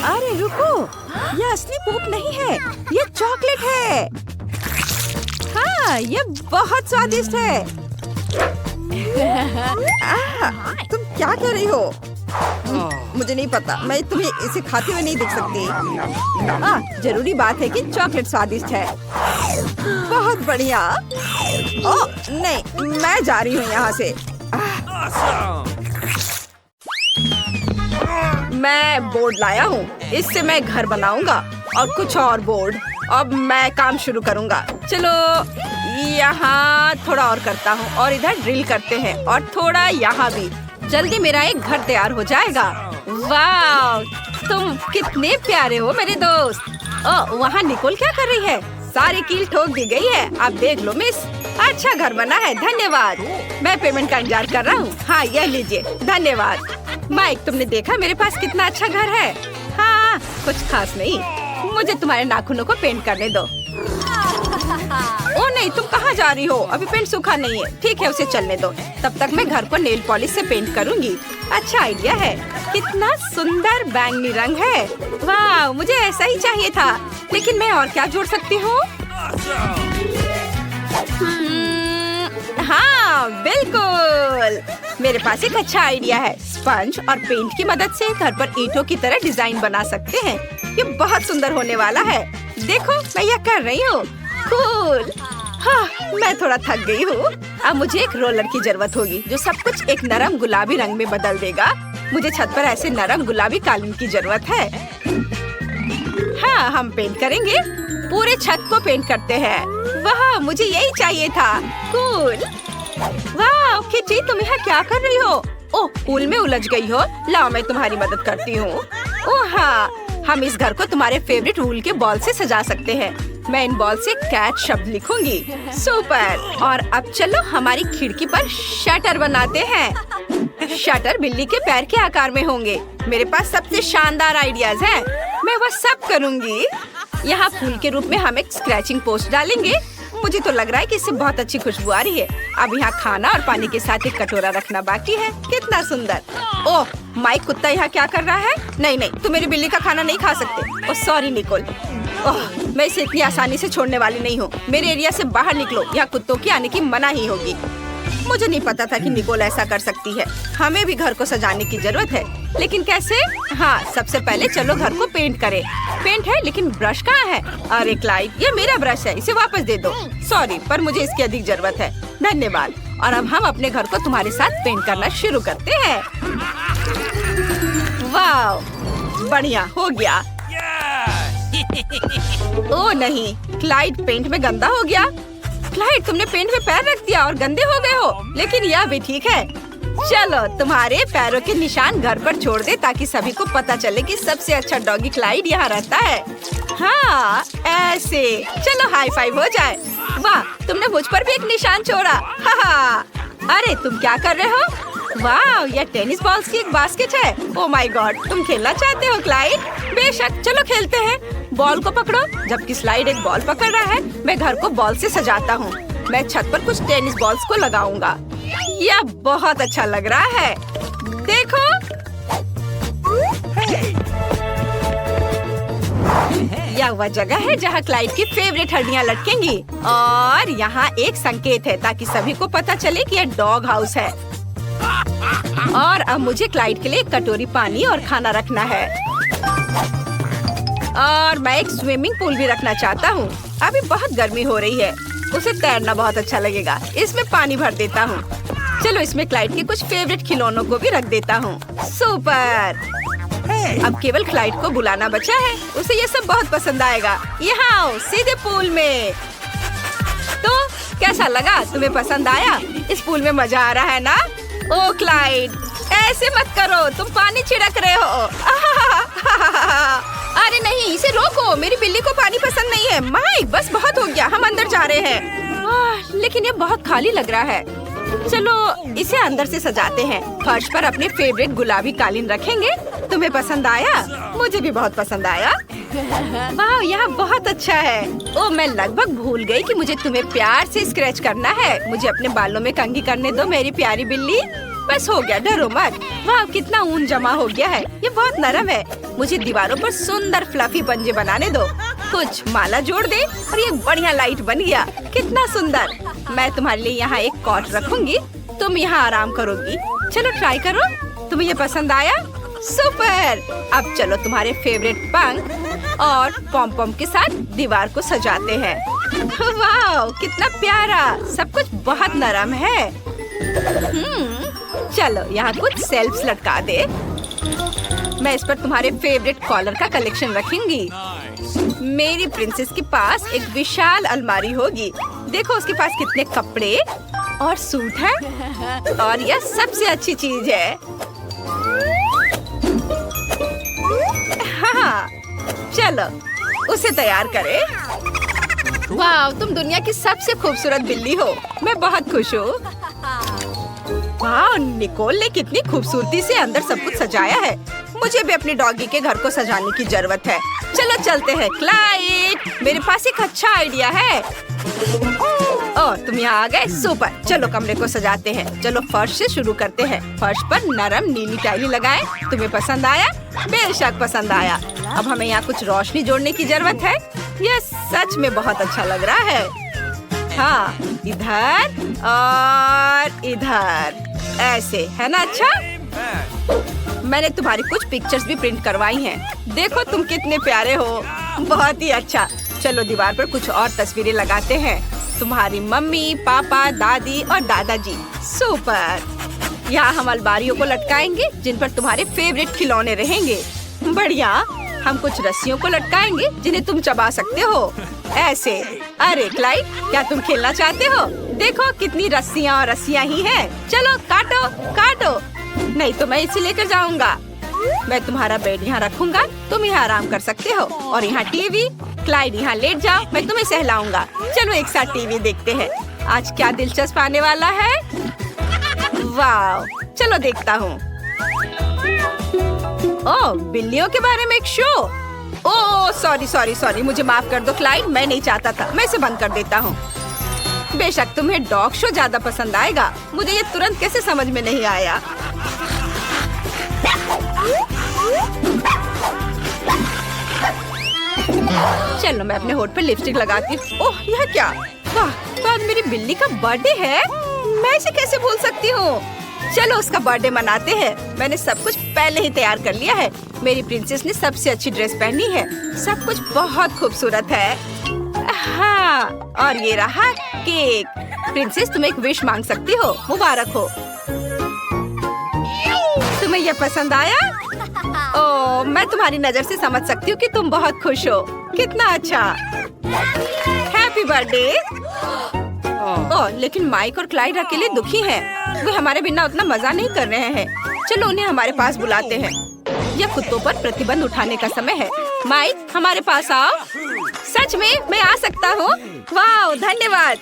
अरे रुको, ये असली पूप नहीं है, ये चॉकलेट है। हाँ, ये बहुत स्वादिष्ट है। तुम क्या कर रही हो? मुझे नहीं पता, मैं तुम्हें इसे खाते हुए नहीं देख सकती। जरूरी बात है कि चॉकलेट स्वादिष्ट है। बहुत बढ़िया। ओह नहीं, मैं जा रही हूँ यहाँ से। Awesome. मैं बोर्ड लाया हूँ, इससे मैं घर बनाऊंगा और कुछ और बोर्ड। अब मैं काम शुरू करूंगा। चलो, यहाँ थोड़ा और करता हूँ और इधर ड्रिल करते हैं और थोड़ा यहाँ भी। जल्दी मेरा एक घर तैयार हो जाएगा। वाह, तुम कितने प्यारे हो मेरे दोस्त। ओह, वहाँ निकोल क्या कर रही है? सारी कील ठोक दी गई है। आप देख लो मिस, अच्छा घर बना है। धन्यवाद। मैं पेमेंट का इंतजार कर रहा हूँ। हाँ, यह लीजिए। धन्यवाद। माइक, तुमने देखा मेरे पास कितना अच्छा घर है? हाँ, कुछ खास नहीं। मुझे तुम्हारे नाखूनों को पेंट करने दो। ओ नहीं, तुम कहाँ जा रही हो? अभी पेंट सूखा नहीं है। ठीक है, उसे चलने दो। तब तक मैं घर को नेल पॉलिश से पेंट करूँगी। अच्छा आइडिया है। कितना सुंदर बैंगनी रंग है। वाह, मुझे ऐसा ही चाहिए था। लेकिन मैं और क्या जोड़ सकती हूँ? हाँ, बिल्कुल। मेरे पास एक अच्छा आइडिया है। स्पंज और पेंट की मदद से घर पर ईंटों की तरह डिजाइन बना सकते हैं। ये बहुत सुंदर होने वाला है। देखो, मैं यह कर रही हूँ। कूल। हाँ, मैं थोड़ा थक गई हूँ। अब मुझे एक रोलर की जरूरत होगी जो सब कुछ एक नरम गुलाबी रंग में बदल देगा। मुझे छत पर ऐसे नरम गुलाबी कालीन की जरूरत है। हाँ, हम पेंट करेंगे। पूरे छत को पेंट करते हैं। वाह, मुझे यही चाहिए था। कूल। वाह, किटी, तुम यहाँ क्या कर रही हो? ओह, पूल में उलझ गई हो। लाओ, मैं तुम्हारी मदद करती हूँ। ओह हाँ, हम इस घर को तुम्हारे फेवरेट वूल के बॉल से सजा सकते हैं। मैं इन बॉल से कैट शब्द लिखूंगी। सुपर। और अब चलो हमारी खिड़की पर शटर बनाते हैं। शटर बिल्ली के पैर के आकार में होंगे। मेरे पास सबसे शानदार आइडियाज हैं। मैं वह सब करूंगी। यहाँ फूल के रूप में हम एक स्क्रैचिंग पोस्ट डालेंगे। मुझे तो लग रहा है कि इससे बहुत अच्छी खुशबू आ रही है। अब यहाँ खाना और पानी के साथ एक कटोरा रखना बाकी है। कितना सुंदर। ओह, माइक कुत्ता यहाँ क्या कर रहा है? नहीं नहीं, तुम मेरी बिल्ली का खाना नहीं खा सकते। Oh sorry Nicol. ओह, मैं इसे इतनी आसानी से छोड़ने वाली नहीं हूँ। मेरे एरिया से बाहर निकलो, यहाँ कुत्तों की आने की मनाही होगी। मुझे नहीं पता था कि निकोल ऐसा कर सकती है। हमें भी घर को सजाने की जरूरत है, लेकिन कैसे? हाँ, सबसे पहले चलो घर को पेंट करें। पेंट है, लेकिन ब्रश कहाँ है? अरे क्लाइड, ये मेरा ब्रश है, इसे वापस दे दो। सॉरी, पर मुझे इसकी अधिक जरूरत है। धन्यवाद। और अब हम अपने घर को तुम्हारे साथ पेंट करना शुरू करते हैं। वाह, बढ़िया हो गया। ओह नहीं, क्लाइड पेंट में गंदा हो गया। क्लाइड, तुमने पेंट में पैर रख दिया और गंदे हो गए हो। लेकिन यह भी ठीक है। चलो तुम्हारे पैरों के निशान घर पर छोड़ दे, ताकि सभी को पता चले कि सबसे अच्छा डॉगी क्लाइड यहाँ रहता है। हाँ, ऐसे। चलो हाई फाइव हो जाए। वाह, तुमने मुझ पर भी एक निशान छोड़ा। हाँ। अरे तुम क्या कर रहे हो? वाह, यह टेनिस बॉल्स की एक बास्केट है। ओह माय गॉड, तुम खेलना चाहते हो क्लाइड? बेशक, चलो खेलते हैं। बॉल को पकड़ो। जबकि स्लाइड एक बॉल पकड़ रहा है, मैं घर को बॉल से सजाता हूँ। मैं छत पर कुछ टेनिस बॉल्स को लगाऊंगा। यह बहुत अच्छा लग रहा है। देखो। यह वह जगह है जहाँ क्लाइड की फेवरेट हड्डियाँ लटकेंगी। और यहाँ एक संकेत है, ताकि सभी को पता चले कि यह डॉग हाउस है। और अब मुझे क्लाइड के लिए एक कटोरी पानी और खाना रखना है। और मैं एक स्विमिंग पूल भी रखना चाहता हूँ। अभी बहुत गर्मी हो रही है, उसे तैरना बहुत अच्छा लगेगा। इसमें पानी भर देता हूँ। चलो इसमें क्लाइड के कुछ फेवरेट खिलौनों को भी रख देता हूँ। सुपर। अब केवल क्लाइड को बुलाना बचा है। उसे ये सब बहुत पसंद आएगा। यहाँ आओ, सीधे पूल में। तो कैसा लगा? तुम्हें पसंद आया? इस पूल में मजा आ रहा है ना? ओ क्लाइड, ऐसे मत करो, तुम पानी छिड़क रहे हो। अरे नहीं, इसे रोको। मेरी बिल्ली को पानी पसंद नहीं है। माइक, बस बहुत हो गया, हम अंदर जा रहे हैं। लेकिन ये बहुत खाली लग रहा है। चलो इसे अंदर से सजाते हैं। फर्श पर अपने फेवरेट गुलाबी कालीन रखेंगे। तुम्हें पसंद आया? मुझे भी बहुत पसंद आया। वाह, यहाँ बहुत अच्छा है। ओ, मैं लगभग भूल गई कि मुझे तुम्हें प्यार से स्क्रैच करना है। मुझे अपने बालों में कंघी करने दो मेरी प्यारी बिल्ली। बस हो गया, डरो मत। वाह, कितना ऊन जमा हो गया है। ये बहुत नरम है। मुझे दीवारों पर सुंदर फ्लफी पंजे बनाने दो। कुछ माला जोड़ दे और ये बढ़िया लाइट बन गया। कितना सुंदर। मैं तुम्हारे लिए यहाँ एक कॉट रखूंगी। तुम यहाँ आराम करोगी। चलो ट्राई करो। तुम्हें ये पसंद आया? सुपर। अब चलो तुम्हारे फेवरेट पंख और पॉम पॉम के साथ दीवार को सजाते हैं। वाह, कितना प्यारा। सब कुछ बहुत नरम है। चलो यहाँ कुछ शेल्फ्स लटका दे। मैं इस पर तुम्हारे फेवरेट कॉलर का कलेक्शन रखूंगी। मेरी प्रिंसेस के पास एक विशाल अलमारी होगी। देखो उसके पास कितने कपड़े और सूट हैं। और यह सबसे अच्छी चीज है। हाँ, चलो उसे तैयार करें। वाह, तुम दुनिया की सबसे खूबसूरत बिल्ली हो। मैं बहुत खुश हूँ। वाह, निकोल ने कितनी खूबसूरती से अंदर सब कुछ सजाया है। मुझे भी अपने डॉगी के घर को सजाने की जरूरत है। चलो चलते हैं। क्लाइड, मेरे पास एक अच्छा आइडिया है। ओह, तुम यहाँ आ गए। सुपर। चलो कमरे को सजाते हैं। चलो फर्श से शुरू करते हैं। फर्श पर नरम नीली टाइली लगाएं। तुम्हें पसंद आया? बेशक पसंद आया। अब हमें यहाँ कुछ रोशनी जोड़ने की जरूरत है। यह सच में बहुत अच्छा लग रहा है। हाँ, इधर और इधर, ऐसे है ना? अच्छा, मैंने तुम्हारी कुछ पिक्चर्स भी प्रिंट करवाई हैं। देखो तुम कितने प्यारे हो। बहुत ही अच्छा। चलो दीवार पर कुछ और तस्वीरें लगाते हैं। तुम्हारी मम्मी, पापा, दादी और दादाजी। सुपर। यहाँ हम अलमारियों को लटकाएंगे जिन पर तुम्हारे फेवरेट खिलौने रहेंगे। बढ़िया। हम कुछ रस्सियों को लटकाएंगे जिन्हें तुम चबा सकते हो। ऐसे। अरे क्लाइड, क्या तुम खेलना चाहते हो? देखो कितनी रस्सियाँ और रस्सियाँ ही हैं। चलो काटो काटो। नहीं तो मैं इसे लेकर जाऊंगा। मैं तुम्हारा बेड यहाँ रखूंगा। तुम यहाँ आराम कर सकते हो। और यहाँ टीवी, क्लाइड यहाँ लेट जाओ, मैं तुम्हें सहलाऊंगा। चलो एक साथ टीवी देखते हैं। आज क्या दिलचस्प आने वाला है? वाह, चलो देखता हूँ। ओह, बिल्लियों के बारे में एक शो। ओह सॉरी, मुझे माफ कर दो क्लाइड, मैं नहीं चाहता था। मैं इसे बंद कर देता हूँ। बेशक तुम्हें डॉग शो ज्यादा पसंद आएगा। मुझे ये तुरंत कैसे समझ में नहीं आया। चलो मैं अपने होठ पर लिपस्टिक लगाती हूँ। ओह, यह क्या? वाह, तो आज मेरी बिल्ली का बर्थडे है। मैं इसे कैसे भूल सकती हूँ? चलो उसका बर्थडे मनाते हैं। मैंने सब कुछ पहले ही तैयार कर लिया है। मेरी प्रिंसेस ने सबसे अच्छी ड्रेस पहनी है। सब कुछ बहुत खूबसूरत है। हाँ, और ये रहा केक। प्रिंसेस, तुम एक विश मांग सकती हो। मुबारक हो। तुम्हें ये पसंद आया? ओह, मैं तुम्हारी नजर से समझ सकती हूँ कि तुम बहुत खुश हो। कितना अच्छा। Happy birthday. ओह, लेकिन माइक और क्लाइड अकेले दुखी हैं। वे हमारे बिना उतना मजा नहीं कर रहे हैं। चलो उन्हें हमारे पास बुलाते हैं। यह कुत्तों पर प्रतिबंध उठाने का समय है। माइक, हमारे पास आओ। सच में मैं आ सकता हूँ? वाह, धन्यवाद।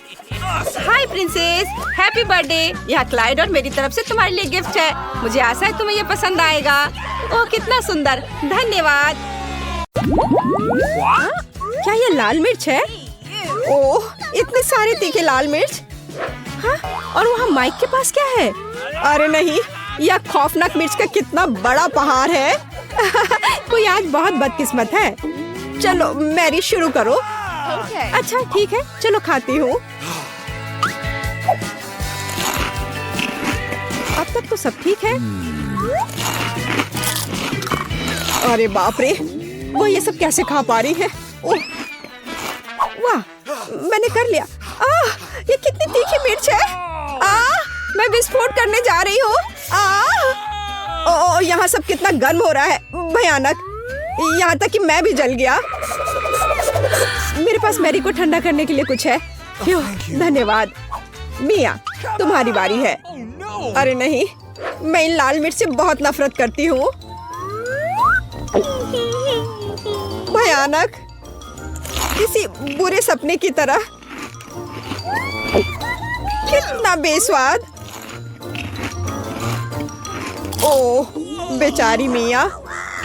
हाय प्रिंसेस, हैप्पी बर्थडे। यह क्लाइड और मेरी तरफ से तुम्हारे लिए गिफ्ट है। मुझे आशा है तुम्हें यह पसंद आएगा। ओह, कितना सुंदर, धन्यवाद। क्या ये लाल मिर्च है? ओह, इतने सारे तीखे लाल मिर्च। हाँ, और वहाँ माइक के पास क्या है? अरे नहीं, यह खौफनाक मिर्च का कितना बड़ा पहाड़ है। कोई आज बहुत बदकिस्मत है। चलो मैरी, शुरू करो। अच्छा ठीक है, चलो खाती हूँ। अब तक तो सब ठीक है। अरे बाप रे, वो ये सब कैसे खा पा रही है? ओह, वाह, मैंने कर लिया। ये कितनी तीखी मिर्च है। मैं विस्फोट करने जा रही हूँ। ओह, यहाँ सब कितना गर्म हो रहा है, भयानक। यहाँ तक कि मैं भी जल गया। मेरे पास मैरी को ठंडा करने के लिए कुछ है? धन्यवाद। मिया, तुम्हारी बारी है। अरे नहीं, मैं इन लाल मिर्च से बहुत नफरत करती हूँ। भयानक, किसी बुरे सपने की तरह। कितना बेस्वाद। ओह, बेचारी मिया,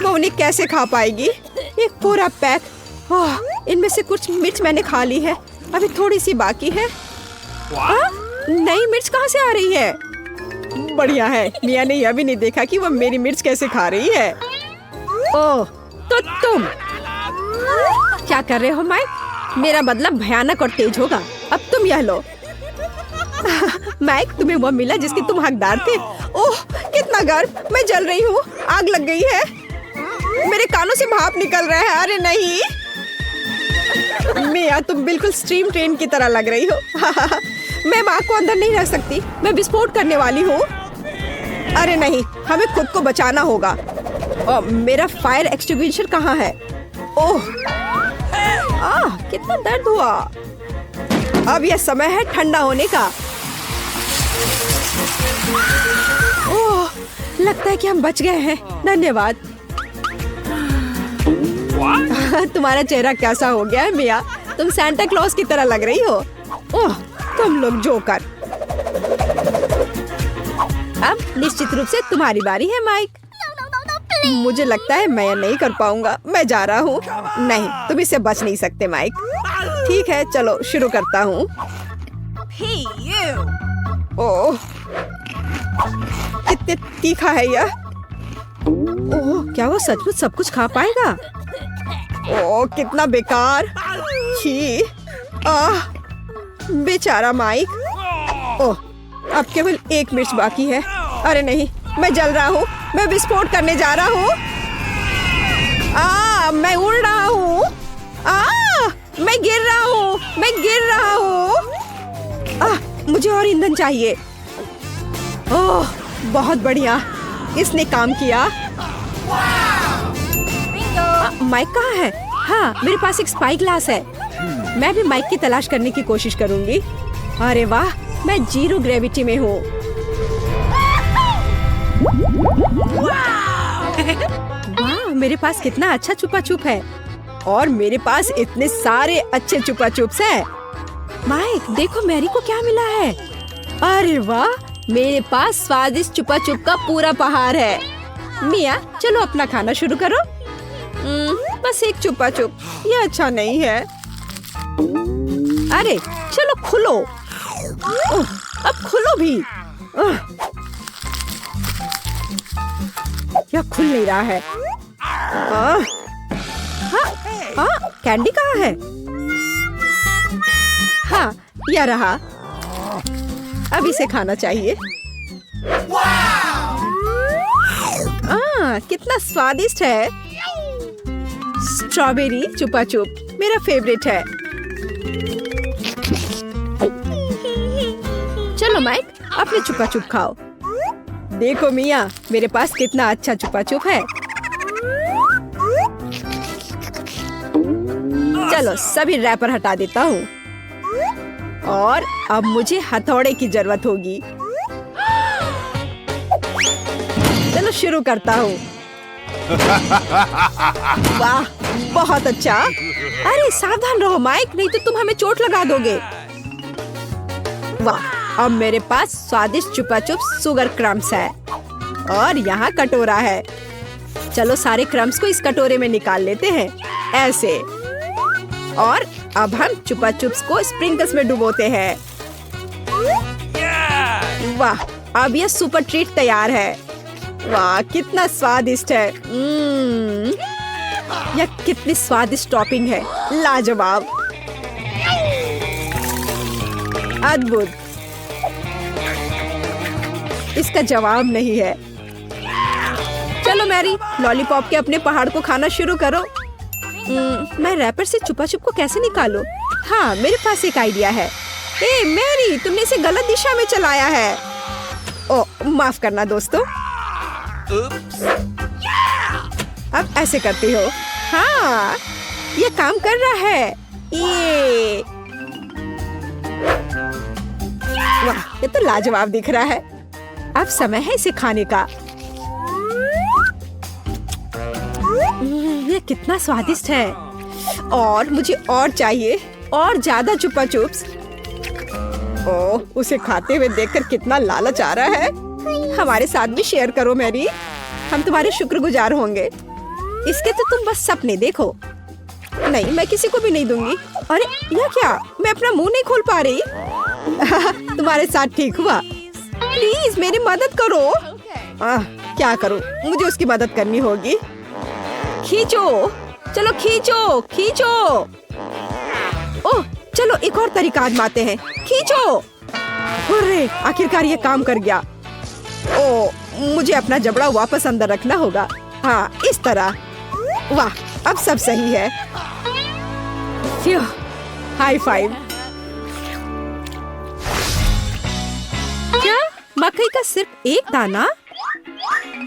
वो उन्हें कैसे खा पाएगी? एक पूरा पैक। ओह, इनमें से कुछ मिर्च मैंने खा ली है, अभी थोड़ी सी बाकी है। नई मिर्च कहाँ से आ रही है? बढ़िया है, मिया ने यह भी नहीं देखा कि वो मेरी मिर्च कैसे खा रही है। ओह, तो तुम क्या कर रहे हो माइक? मेरा बदला भयानक और तेज होगा। अब तुम यह लो। माइक, तुम्हें वो मिला जिसके तुम हकदार थे। ओह, कितना गर्म, मैं जल रही हूँ। आग लग गई है। मेरे कानों से भाप निकल रहा है। अरे नहीं मिया, तुम बिल्कुल स्ट्रीम ट्रेन की तरह लग रही हो। मैं आग को अंदर नहीं रख सकती, मैं विस्फोट करने वाली हूँ। अरे नहीं, हमें खुद को बचाना होगा। और मेरा फायर एक्सटिंग्विशर कहाँ है? ओह, कितना दर्द हुआ। अब यह समय है ठंडा होने का। ओह, लगता है कि हम बच गए हैं। धन्यवाद। तुम्हारा चेहरा कैसा हो गया है मिया? तुम सांता क्लॉज की तरह लग रही हो। ओह, तुम लोग जोकर। अब निश्चित रूप से तुम्हारी बारी है माइक। मुझे लगता है मैं यह नहीं कर पाऊंगा। मैं जा रहा हूँ। नहीं, तुम इससे बच नहीं सकते माइक। ठीक है, चलो शुरू करता हूँ। ओह, कितने तीखा है यह। ओह, क्या वो सचमुच सब कुछ खा पाएगा? ओह, कितना बेकार। छी, बेचारा माइक। ओह, अब केवल एक मिर्च बाकी है। अरे नहीं, मैं जल रहा हूँ। मैं विस्फोट करने जा रहा हूँ। मैं उड़ रहा हूँ। मैं गिर रहा हूँ। मैं गिर रहा हूँ। मुझे और ईंधन चाहिए। ओह, बहुत बढ़िया, इसने काम किया। माइक कहाँ है? हाँ, मेरे पास एक स्पाई ग्लास है। मैं भी माइक की तलाश करने की कोशिश करूंगी। अरे वाह, मैं 0 ग्रेविटी में हूँ। वाह, मेरे पास कितना अच्छा छुपा छुप है। और मेरे पास इतने सारे अच्छे चुपा चुप्स हैं। माइक देखो मैरी को क्या मिला है। अरे वाह, मेरे पास स्वादिष्ट चुपा चुप का पूरा पहाड़ है। मिया चलो अपना खाना शुरू करो। बस एक चुपा चुप, ये अच्छा नहीं है। अरे चलो खुलो। अब खुलो भी। यह खुल नहीं रहा है। हाँ, कैंडी कहाँ है? हाँ, यह रहा। अब इसे खाना चाहिए। कितना स्वादिष्ट है। स्ट्रॉबेरी चुपा चुप मेरा फेवरेट है। चलो माइक अपने चुपा चुप खाओ। देखो मिया, मेरे पास कितना अच्छा चुपा चुप है। चलो सभी रैपर हटा देता हूँ और अब मुझे हथौड़े की जरूरत होगी। चलो शुरू करता हूँ। वाह, बहुत अच्छा। अरे सावधान रहो माइक, नहीं तो तुम हमें चोट लगा दोगे। वाह, अब मेरे पास स्वादिष्ट चुपा चुप शुगर क्रम्स है और यहाँ कटोरा है। चलो सारे क्रम्स को इस कटोरे में निकाल लेते हैं ऐसे। और अब हम चुपा चुप्स को स्प्रिंकल्स में डुबोते हैं। वाह, अब यह सुपर ट्रीट तैयार है। वाह, कितना स्वादिष्ट है। यह कितनी स्वादिष्ट टॉपिंग है, लाजवाब, अद्भुत। इसका जवाब नहीं है। चलो मैरी, लॉलीपॉप के अपने पहाड़ को खाना शुरू करो। मैं रैपर से चुपा चुप को कैसे निकालूं? हाँ, मेरे पास एक आइडिया है। ए मैरी, तुमने इसे गलत दिशा में चलाया है। ओ, माफ करना दोस्तों। अब ऐसे करती हो। हाँ, ये काम कर रहा है। ये वाह, ये तो लाजवाब दिख रहा है। अब समय है इसे खाने का। ये कितना स्वादिष्ट है और मुझे और चाहिए, और ज्यादा चुपा चुप्स। ओह, उसे खाते हुए देखकर कितना लालच आ रहा है। हमारे साथ भी शेयर करो मैरी, हम तुम्हारे शुक्रगुजार होंगे। इसके तो तुम बस सपने देखो। नहीं, मैं किसी को भी नहीं दूंगी। अरे यह क्या, मैं अपना मुंह नहीं खोल पा रही। तुम्हारे साथ ठीक हुआ। प्लीज मेरी मदद करो। क्या करूं, मुझे उसकी मदद करनी होगी। खींचो, चलो खींचो खींचो। ओह, चलो एक और तरीका आजमाते हैं। खींचो। अरे आखिरकार ये काम कर गया। ओह, मुझे अपना जबड़ा वापस अंदर रखना होगा। हाँ, इस तरह। वाह, अब सब सही है। High five. क्या मकई का सिर्फ एक दाना?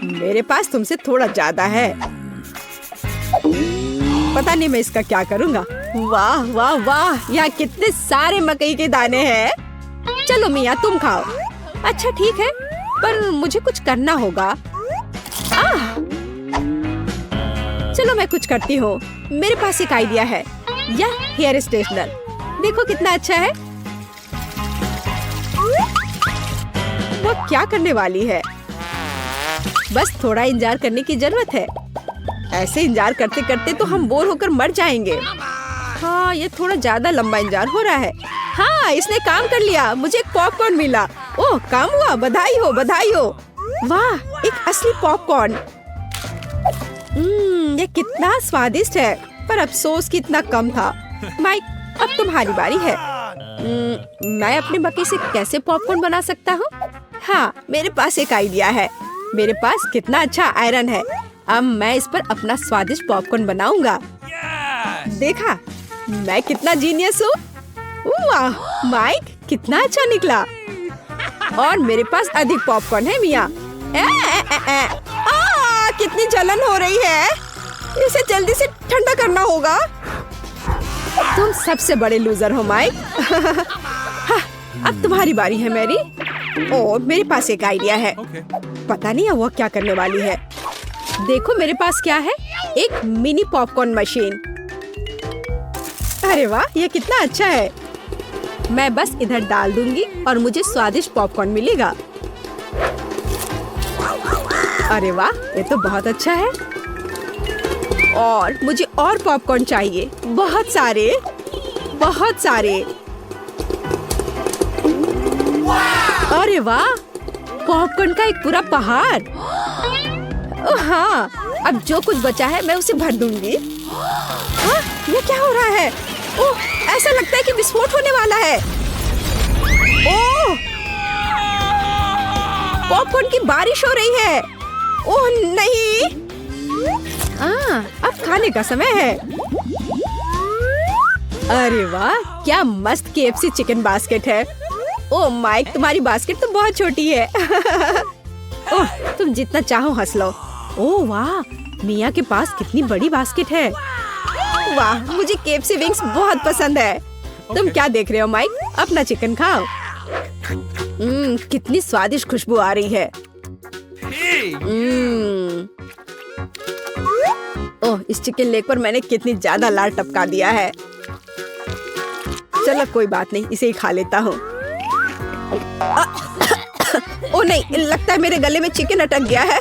मेरे पास तुमसे थोड़ा ज्यादा है। पता नहीं मैं इसका क्या करूँगा। वाह वाह वाह, यहाँ कितने सारे मकई के दाने हैं। चलो मिया तुम खाओ। अच्छा ठीक है, पर मुझे कुछ करना होगा। चलो मैं कुछ करती हूँ। मेरे पास एक आइडिया है। यह हेयर स्ट्रेटनर देखो कितना अच्छा है। वो क्या करने वाली है? बस थोड़ा इंतजार करने की जरूरत है। ऐसे इंतजार करते करते तो हम बोर होकर मर जाएंगे। हाँ, ये थोड़ा ज्यादा लंबा इंतजार हो रहा है। हाँ, इसने काम कर लिया, मुझे एक पॉपकॉर्न मिला। ओह, काम हुआ, बधाई हो बधाई हो। वाह, एक असली पॉपकॉर्न। ये कितना स्वादिष्ट है, पर अफसोस कितना कम था। माइक, अब तुम्हारी बारी है। मैं अपने मकई से कैसे पॉपकॉर्न बना सकता हूँ? हाँ, मेरे पास एक आइडिया है। मेरे पास कितना अच्छा आयरन है। अब मैं इस पर अपना स्वादिष्ट पॉपकॉर्न बनाऊंगा। देखा, मैं कितना जीनियस हूँ। वाह माइक, कितना अच्छा निकला। और मेरे पास अधिक पॉपकॉर्न है मिया। कितनी जलन हो रही है। इसे जल्दी से ठंडा करना होगा। तुम सबसे बड़े लूजर हो माइक। हाँ, अब तुम्हारी बारी है मैरी। ओह, मेरे पास एक आइडिया है। पता नहीं है वो क्या करने वाली है। देखो मेरे पास क्या है, एक मिनी पॉपकॉर्न मशीन। अरे वाह, ये कितना अच्छा है। मैं बस इधर डाल दूंगी और मुझे स्वादिष्ट पॉपकॉर्न मिलेगा। अरे वाह, ये तो बहुत अच्छा है। और मुझे और पॉपकॉर्न चाहिए, बहुत सारे, बहुत सारे। अरे वाह, पॉपकॉर्न का एक पूरा पहाड़। ओह हाँ, अब जो कुछ बचा है मैं उसे भर दूंगी। हाँ, ये क्या हो रहा है? ओह, ऐसा लगता है कि विस्फोट होने वाला है। ओह, पॉपकॉर्न की बारिश हो रही है। ओह नहीं, अब खाने का समय है। अरे वाह, क्या मस्त KFC चिकन बास्केट है। ओह माइक, तुम्हारी बास्केट तो बहुत छोटी है। ओह, तुम जितना चाहो हंस लो। ओह वाह, मिया के पास कितनी बड़ी बास्केट है। वाह, मुझे KFC विंग्स बहुत पसंद है। तुम क्या देख रहे हो माइक? अपना चिकन खाओ। कितनी स्वादिष्ट खुशबू आ रही है। ओह, इस चिकन लेग पर मैंने कितनी ज्यादा लार टपका दिया है। चलो कोई बात नहीं, इसे ही खा लेता हूँ। ओह नहीं, लगता है मेरे गले में चिकन अटक गया है।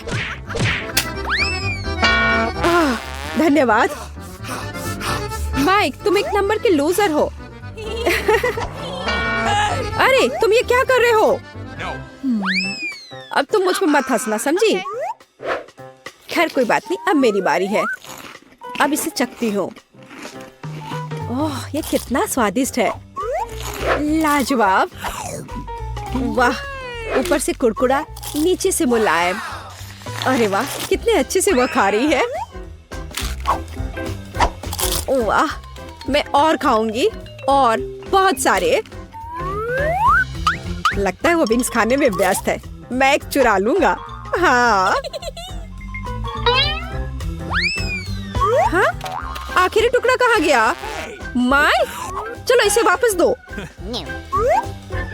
धन्यवाद। माइक, तुम एक नंबर के लूजर हो। अरे तुम ये क्या कर रहे हो? अब तुम मुझ पर मत हंसना, समझी? खैर कोई बात नहीं, अब मेरी बारी है। अब इसे चखती हूँ। ओह, ये कितना स्वादिष्ट है। लाजवाब। वाह, ऊपर से कुरकुरा, नीचे से मुलायम। अरे वाह, कितने अच्छे से वो खा रही है। वाह, मैं और खाऊंगी, और बहुत सारे। लगता है वो विंग्स खाने में व्यस्त है। मैं एक चुरा लूंगा। हाँ, हाँ? आखिरी टुकड़ा कहाँ गया? माय, चलो इसे वापस दो।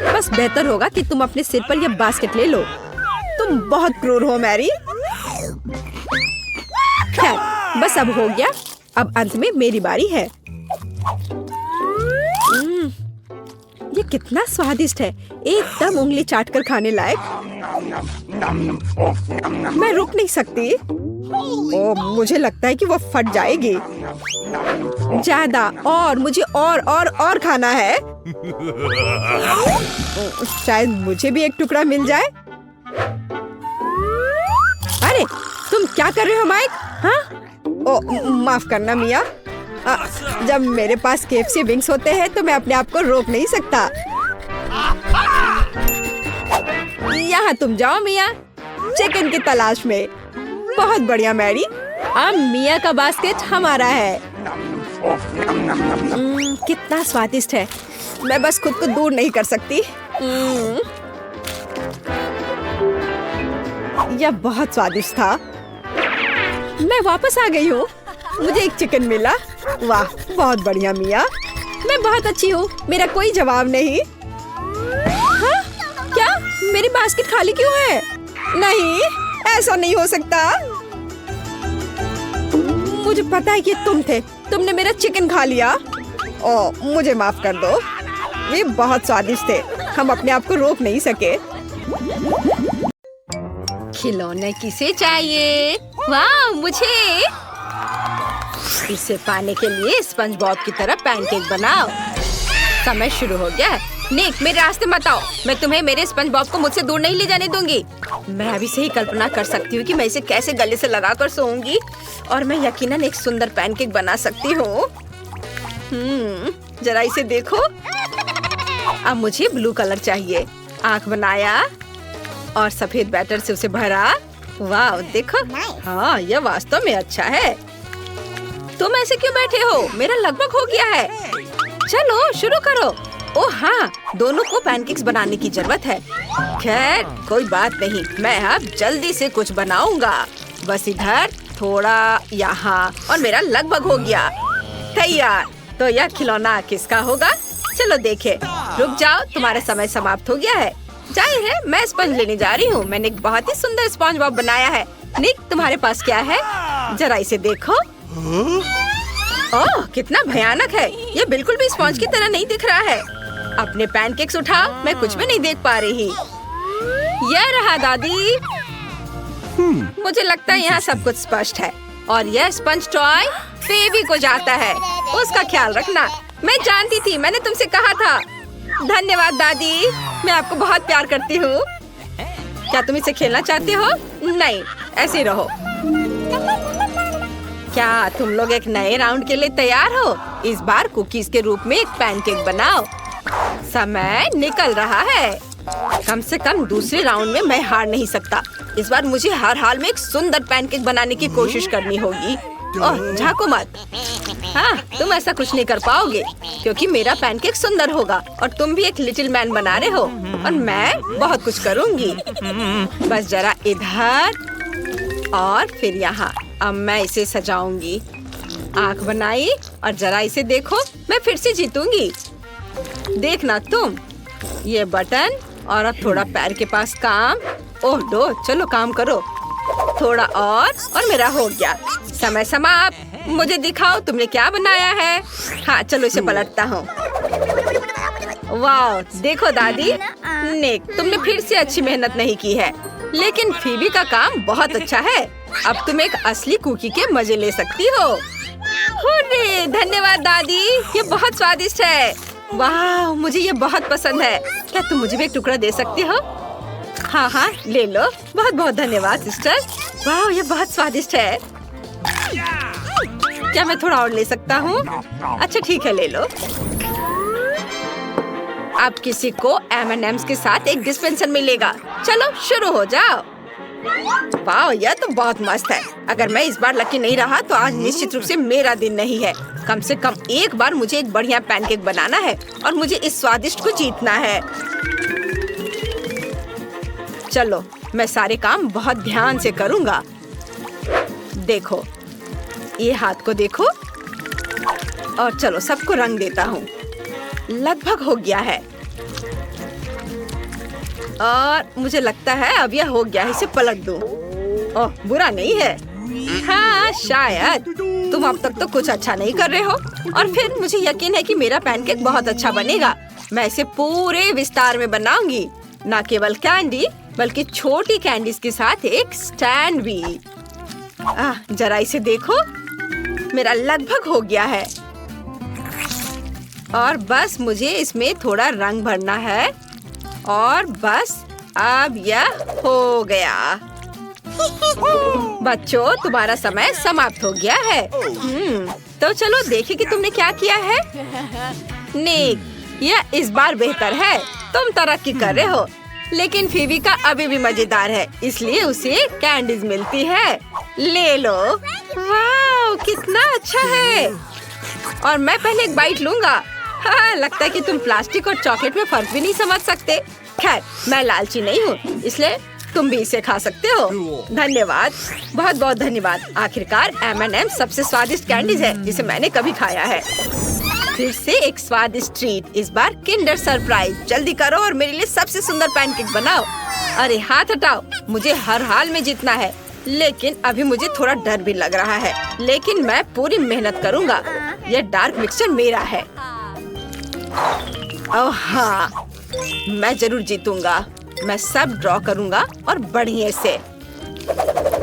बस बेहतर होगा कि तुम अपने सिर पर यह बास्केट ले लो। तुम बहुत क्रूर हो मैरी। खैर, बस अब हो गया। अब अंत में मेरी बारी है। ये कितना स्वादिष्ट है, एकदम उंगली चाटकर खाने लायक। मैं रुक नहीं सकती। ओह, मुझे लगता है कि वो फट जाएगी। ज्यादा, और मुझे और खाना है। शायद मुझे भी एक टुकड़ा मिल जाए। अरे तुम क्या कर रहे हो माइक? हाँ? ओह, माफ करना मिया। जब मेरे पास KFC विंग्स होते हैं तो मैं अपने आप को रोक नहीं सकता। यहाँ तुम जाओ मिया, चिकन की तलाश में। बहुत बढ़िया मैरी, अब मिया का बास्केट हमारा है। कितना स्वादिष्ट है। मैं बस खुद को दूर नहीं कर सकती। यह बहुत स्वादिष्ट था। मैं वापस आ गई हूँ। मुझे एक चिकन मिला। वाह, बहुत बढ़िया मिया। मैं बहुत अच्छी हूँ, मेरा कोई जवाब नहीं। हाँ? क्या मेरी बास्केट खाली क्यों है? नहीं, ऐसा नहीं हो सकता। मुझे पता है कि तुम थे। तुमने मेरा चिकन खा लिया। ओह, मुझे माफ कर दो। ये बहुत स्वादिष्ट थे, हम अपने आप को रोक नहीं सके। खिलौने किसे चाहिए? वाह, मुझे। इसे पाने के लिए स्पंज बॉब की तरह पैनकेक बनाओ। समय शुरू हो गया है। निक, मेरे रास्ते मत आओ। मैं तुम्हें मेरे स्पंज बॉब को मुझसे दूर नहीं ले जाने दूंगी। मैं अभी से ही कल्पना कर सकती हूँ कि मैं इसे कैसे गले से लगाकर सोऊंगी, और मैं यकीनन एक सुंदर पैनकेक बना सकती हूँ। जरा इसे देखो। अब मुझे ब्लू कलर चाहिए। आँख बनाया और सफेद बैटर से उसे भरा। वाह, देखो। हाँ, यह वास्तव में अच्छा है। तुम ऐसे क्यों बैठे हो? मेरा लगभग हो गया है। चलो शुरू करो। ओह हाँ, दोनों को पैनकेक्स बनाने की जरूरत है। खैर कोई बात नहीं, मैं अब जल्दी से कुछ बनाऊंगा। बस इधर थोड़ा, यहाँ, और मेरा लगभग हो गया। तैयार। तो यह खिलौना किसका होगा? चलो देखें। रुक जाओ, तुम्हारा समय समाप्त हो गया है। जाहिर है मैं स्पंज लेने जा रही हूँ। मैंने एक बहुत ही सुंदर स्पंज बॉब बनाया है। निक, तुम्हारे पास क्या है? जरा इसे देखो। ओह, कितना भयानक है। ये बिल्कुल भी स्पॉन्ज की तरह नहीं दिख रहा है। अपने पैनकेक्स उठा, मैं कुछ भी नहीं देख पा रही। यह रहा दादी। मुझे लगता है यहाँ सब कुछ स्पष्ट है। और यह स्पंज टॉय फेवी को जाता है। उसका ख्याल रखना। मैं जानती थी, मैंने तुमसे कहा था। धन्यवाद दादी, मैं आपको बहुत प्यार करती हूँ। क्या तुम इसे खेलना चाहते हो? नहीं, ऐसे रहो। क्या तुम लोग एक नए राउंड के लिए तैयार हो? इस बार कुकीज के रूप में एक पैनकेक बनाओ। समय निकल रहा है। कम से कम दूसरे राउंड में मैं हार नहीं सकता। इस बार मुझे हर हाल में एक सुंदर पैनकेक बनाने की कोशिश करनी होगी। ओह, झाँको मत। हाँ, तुम ऐसा कुछ नहीं कर पाओगे क्योंकि मेरा पैनकेक सुंदर होगा और तुम भी एक लिटिल मैन बना रहे हो और मैं बहुत कुछ करूँगी। बस जरा इधर और फिर यहाँ। अब मैं इसे सजाऊंगी। आँख बनाई और जरा इसे देखो, मैं फिर से जीतूंगी। देखना तुम, ये बटन और अब थोड़ा पैर के पास काम। ओह दो, चलो काम करो। थोड़ा और मेरा हो गया। समय समाप्त। मुझे दिखाओ तुमने क्या बनाया है। हाँ, चलो इसे पलटता हूँ। वाह, देखो दादी। निक, तुमने फिर से अच्छी मेहनत नहीं की है, लेकिन फीबी का काम बहुत अच्छा है। अब तुम एक असली कुकी के मजे ले सकती हो। हुर्रे, धन्यवाद दादी, ये बहुत स्वादिष्ट है। वाह, मुझे ये बहुत पसंद है। क्या तुम मुझे भी एक टुकड़ा दे सकती हो? हाँ हाँ, ले लो। बहुत बहुत धन्यवाद सिस्टर। वाह, ये बहुत स्वादिष्ट है। क्या मैं थोड़ा और ले सकता हूँ? अच्छा ठीक है, ले लो। अब किसी को M&M's के साथ एक डिस्पेंसर मिलेगा। चलो शुरू हो जाओ। वाह, यह तो बहुत मस्त है। अगर मैं इस बार लकी नहीं रहा तो आज निश्चित रूप से मेरा दिन नहीं है। कम से कम एक बार मुझे एक बढ़िया पैनकेक बनाना है और मुझे इस स्वादिष्ट को जीतना है। चलो, मैं सारे काम बहुत ध्यान से करूँगा। देखो, ये हाथ को देखो और चलो सबको रंग देता हूँ। लगभग हो गया है और मुझे लगता है अब यह हो गया है। इसे पलट दूँ। ओह, बुरा नहीं है। हाँ, शायद तुम अब तक तो कुछ अच्छा नहीं कर रहे हो और फिर मुझे यकीन है कि मेरा पैनकेक बहुत अच्छा बनेगा। मैं इसे पूरे विस्तार में बनाऊंगी, न केवल कैंडी बल्कि छोटी कैंडीज के साथ एक स्टैंड भी। जरा इसे देखो, मेरा लगभग हो गया है और बस मुझे इसमें थोड़ा रंग भरना है और बस अब यह हो गया। बच्चों, तुम्हारा समय समाप्त हो गया है। तो चलो देखें कि तुमने क्या किया है। निक, यह इस बार बेहतर है। तुम तरक्की कर रहे हो, लेकिन फीवी का अभी भी मजेदार है, इसलिए उसे कैंडीज मिलती है। ले लो। वाह, कितना अच्छा है। और मैं पहले एक बाइट लूंगा। हाँ, लगता है कि तुम प्लास्टिक और चॉकलेट में फर्क भी नहीं समझ सकते। खैर, मैं लालची नहीं हूँ, इसलिए तुम भी इसे खा सकते हो। धन्यवाद, बहुत बहुत धन्यवाद। आखिरकार M&M सबसे स्वादिष्ट कैंडीज है जिसे मैंने कभी खाया है। फिर से एक स्वादिष्ट ट्रीट, इस बार किंडर सरप्राइज। जल्दी करो और मेरे लिए सबसे सुंदर पैनकेक बनाओ। अरे हाथ हटाओ, मुझे हर हाल में जीतना है, लेकिन अभी मुझे थोड़ा डर भी लग रहा है। लेकिन मैं पूरी मेहनत करूँगा। यह डार्क मिक्सचर मेरा है। ओह हाँ, मैं जरूर जीतूंगा। मैं सब ड्रॉ करूंगा और बढ़िया से।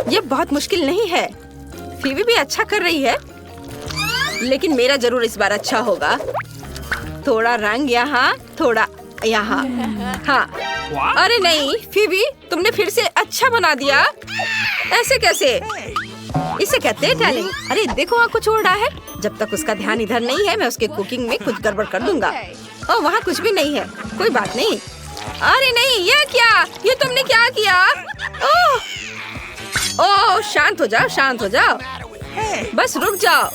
ये बहुत मुश्किल नहीं है। फीवी भी अच्छा कर रही है, लेकिन मेरा जरूर इस बार अच्छा होगा। थोड़ा रंग यहाँ, थोड़ा यहाँ। हाँ, अरे नहीं फीवी, तुमने फिर से अच्छा बना दिया। ऐसे कैसे? इसे कहते हैं टैलेंट। अरे देखो, वहाँ कुछ उड़ रहा है। जब तक उसका ध्यान इधर नहीं है, मैं उसके कुकिंग में कुछ गड़बड़ कर दूंगा। ओह, वहाँ कुछ भी नहीं है। कोई बात नहीं। अरे नहीं, ये क्या? ये तुमने क्या किया? ओह, शांत हो जाओ, शांत हो जाओ। बस रुक जाओ।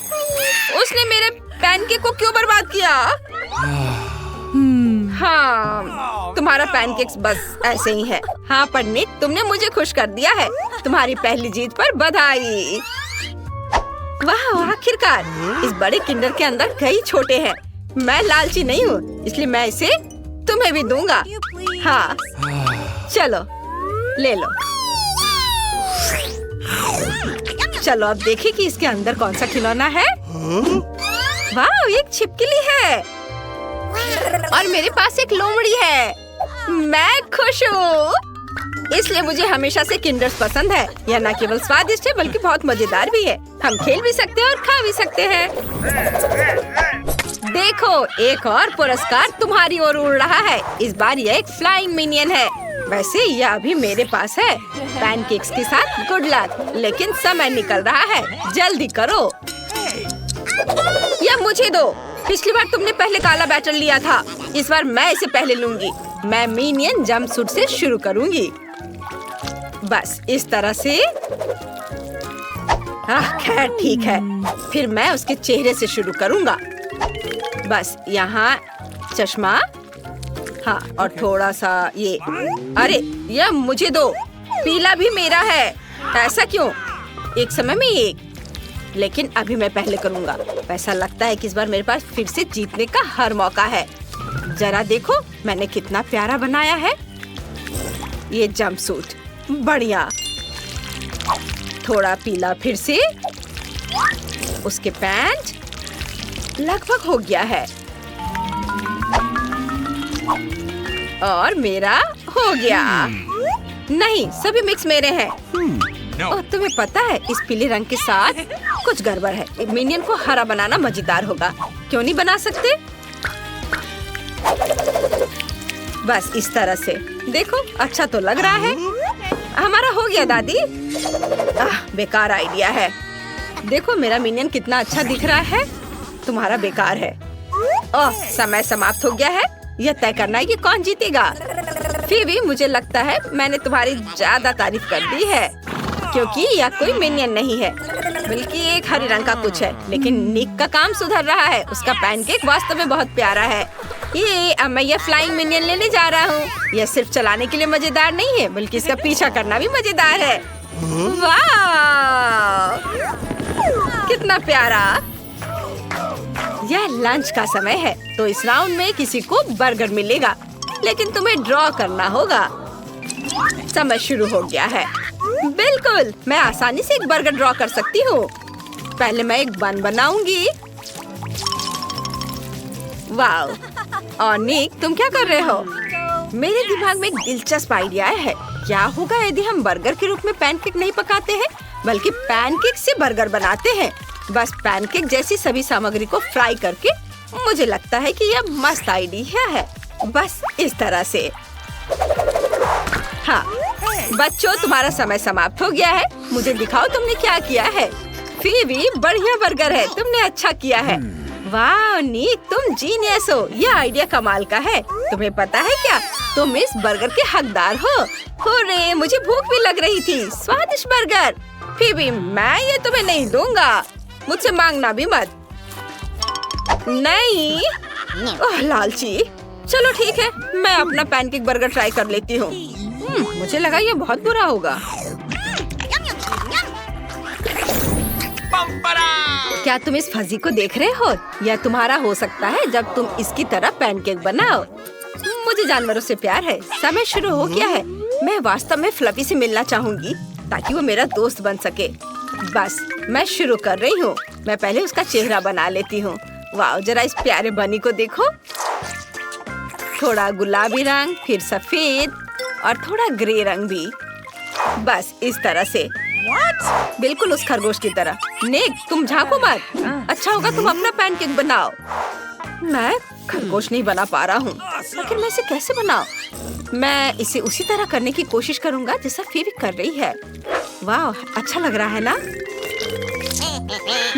उसने मेरे पैनकेक को क्यों बर्बाद किया? हाँ, तुम्हारा पैनकेक्स बस ऐसे ही है। हाँ पर निक, तुमने मुझे खुश कर दिया है। तुम्हारी पहली जीत पर बधाई। वाह, आखिरकार इस बड़े किंडर के अंदर कई छोटे हैं। मैं लालची नहीं हूँ, इसलिए मैं इसे तुम्हें भी दूंगा। हाँ, चलो ले लो। चलो अब देखें कि इसके अंदर कौन सा खिलौना है। वाह, एक छिपकली है और मेरे पास एक लोमड़ी है। मैं खुश हूँ, इसलिए मुझे हमेशा से किंडर्स पसंद है। यह न केवल स्वादिष्ट है बल्कि बहुत मजेदार भी है। हम खेल भी सकते हैं और खा भी सकते हैं। देखो, एक और पुरस्कार तुम्हारी ओर उड़ रहा है। इस बार यह एक फ्लाइंग मिनियन है। वैसे यह अभी मेरे पास है। पैनकेक्स के साथ गुड लक, लेकिन समय निकल रहा है, जल्दी करो। यह मुझे दो। पिछली बार तुमने पहले काला बैटर लिया था, इस बार मैं इसे पहले लूंगी। मैं मिनियन जंपसूट से शुरू करूंगी। बस इस तरह से। खैर ठीक है, फिर मैं उसके चेहरे से शुरू करूंगा। बस यहाँ चश्मा, हाँ, और थोड़ा सा ये। अरे यह मुझे दो, पीला भी मेरा है। ऐसा क्यों? एक समय में एक, लेकिन अभी मैं पहले करूंगा। ऐसा लगता है कि इस बार मेरे पास फिर से जीतने का हर मौका है। जरा देखो मैंने कितना प्यारा बनाया है ये जंपसूट। बढ़िया, थोड़ा पीला फिर से, उसके पैंट। लगभग हो गया है और मेरा हो गया। नहीं, सभी मिक्स मेरे हैं। और तुम्हें पता है इस पीले रंग के साथ कुछ गड़बड़ है। मिनियन को हरा बनाना मजेदार होगा, क्यों नहीं बना सकते? बस इस तरह से। देखो अच्छा तो लग रहा है। हमारा हो गया दादी। बेकार आइडिया है। देखो मेरा मिनियन कितना अच्छा दिख रहा है, तुम्हारा बेकार है। ओह, समय समाप्त हो गया है। यह तय करना है कि कौन जीतेगा। फिर भी मुझे लगता है मैंने तुम्हारी ज्यादा तारीफ कर दी है, क्योंकि यह कोई मिनियन नहीं है बल्कि एक हरे रंग का कुछ है। लेकिन निक का काम सुधर रहा है। उसका पैनकेक वास्तव में बहुत प्यारा है। अब मैं यह फ्लाइंग मिनियन लेने जा रहा हूँ। यह सिर्फ चलाने के लिए मजेदार नहीं है बल्कि इसका पीछा करना भी मजेदार है। वाह, कितना प्यारा। यह लंच का समय है, तो इस राउंड में किसी को बर्गर मिलेगा, लेकिन तुम्हें ड्रॉ करना होगा। समय शुरू हो गया है। बिल्कुल, मैं आसानी से एक बर्गर ड्रॉ कर सकती हूँ। पहले मैं एक बन बनाऊंगी। वाह, और निक तुम क्या कर रहे हो? मेरे दिमाग में एक दिलचस्प आइडिया है। क्या होगा यदि हम बर्गर के रूप में पैनकेक नहीं पकाते हैं बल्कि पैनकेक से बर्गर बनाते हैं? बस पैनकेक जैसी सभी सामग्री को फ्राई करके। मुझे लगता है कि यह मस्त आइडिया है। बस इस तरह से। हाँ बच्चों, तुम्हारा समय समाप्त हो गया है। मुझे दिखाओ तुमने क्या किया है। फीबी, बढ़िया बर्गर है, तुमने अच्छा किया है। वाह निक, तुम जीनियस हो। यह आइडिया कमाल का है। तुम्हें पता है क्या, तुम इस बर्गर के हकदार हो। होरे, मुझे भूख भी लग रही थी। स्वादिष्ट बर्गर। फीबी, मैं ये तुम्हें नहीं दूंगा। मुझसे मांगना भी मत। नहीं। ओह लालची। चलो ठीक है, मैं अपना पैनकेक बर्गर ट्राई कर लेती हूँ। मुझे लगा ये बहुत बुरा होगा। क्या तुम इस फजी को देख रहे हो? यह तुम्हारा हो सकता है जब तुम इसकी तरह पैनकेक बनाओ। मुझे जानवरों से प्यार है। समय शुरू हो गया है। मैं वास्तव में फ्लफी से मिलना चाहूंगी ताकि वो मेरा दोस्त बन सके। बस मैं शुरू कर रही हूँ। मैं पहले उसका चेहरा बना लेती हूँ। वाह, जरा इस प्यारे बनी को देखो। थोड़ा गुलाबी रंग, फिर सफेद और थोड़ा ग्रे रंग भी। बस इस तरह से। बिल्कुल उस खरगोश की तरह। निक, तुम झांको मत। अच्छा होगा तुम अपना पैनकेक बनाओ। मैं खरगोश नहीं बना पा रहा हूँ। आखिर मैं इसे कैसे बनाऊं? मैं इसे उसी तरह करने की कोशिश करूँगा जैसा फीबी कर रही है। वाह, अच्छा लग रहा है ना?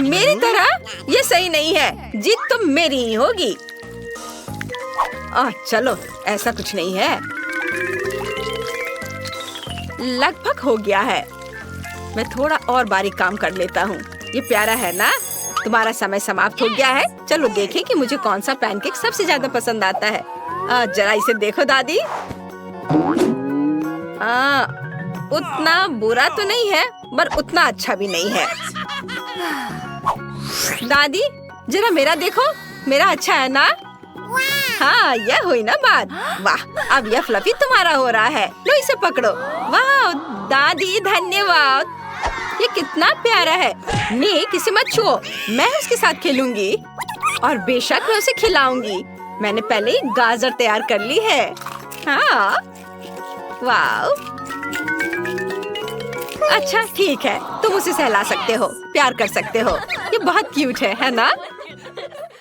मेरी तरह ये सही नहीं है। जीत तो मेरी ही होगी। चलो, ऐसा कुछ नहीं है। लगभग हो गया है। मैं थोड़ा और बारीक काम कर लेता हूँ। ये प्यारा है ना? तुम्हारा समय समाप्त हो गया है। चलो देखें कि मुझे कौन सा पैनकेक सबसे ज्यादा पसंद आता है। जरा इसे देखो दादी। उतना बुरा तो नहीं है, पर उतना अच्छा भी नहीं है। दादी, जरा मेरा देखो। मेरा अच्छा है ना? हाँ, यह हुई ना बात। वाह, अब यह फ्लफी तुम्हारा हो रहा है। लो इसे पकड़ो। वाह दादी, धन्यवाद। ये कितना प्यारा है। निक, इसे मत छुओ। मैं उसके साथ खेलूंगी और बेशक मैं उसे खिलाऊंगी। मैंने पहले ही गाजर तैयार कर ली है। हाँ, वाव। अच्छा ठीक है, तुम उसे सहला सकते हो, प्यार कर सकते हो। ये बहुत क्यूट है ना?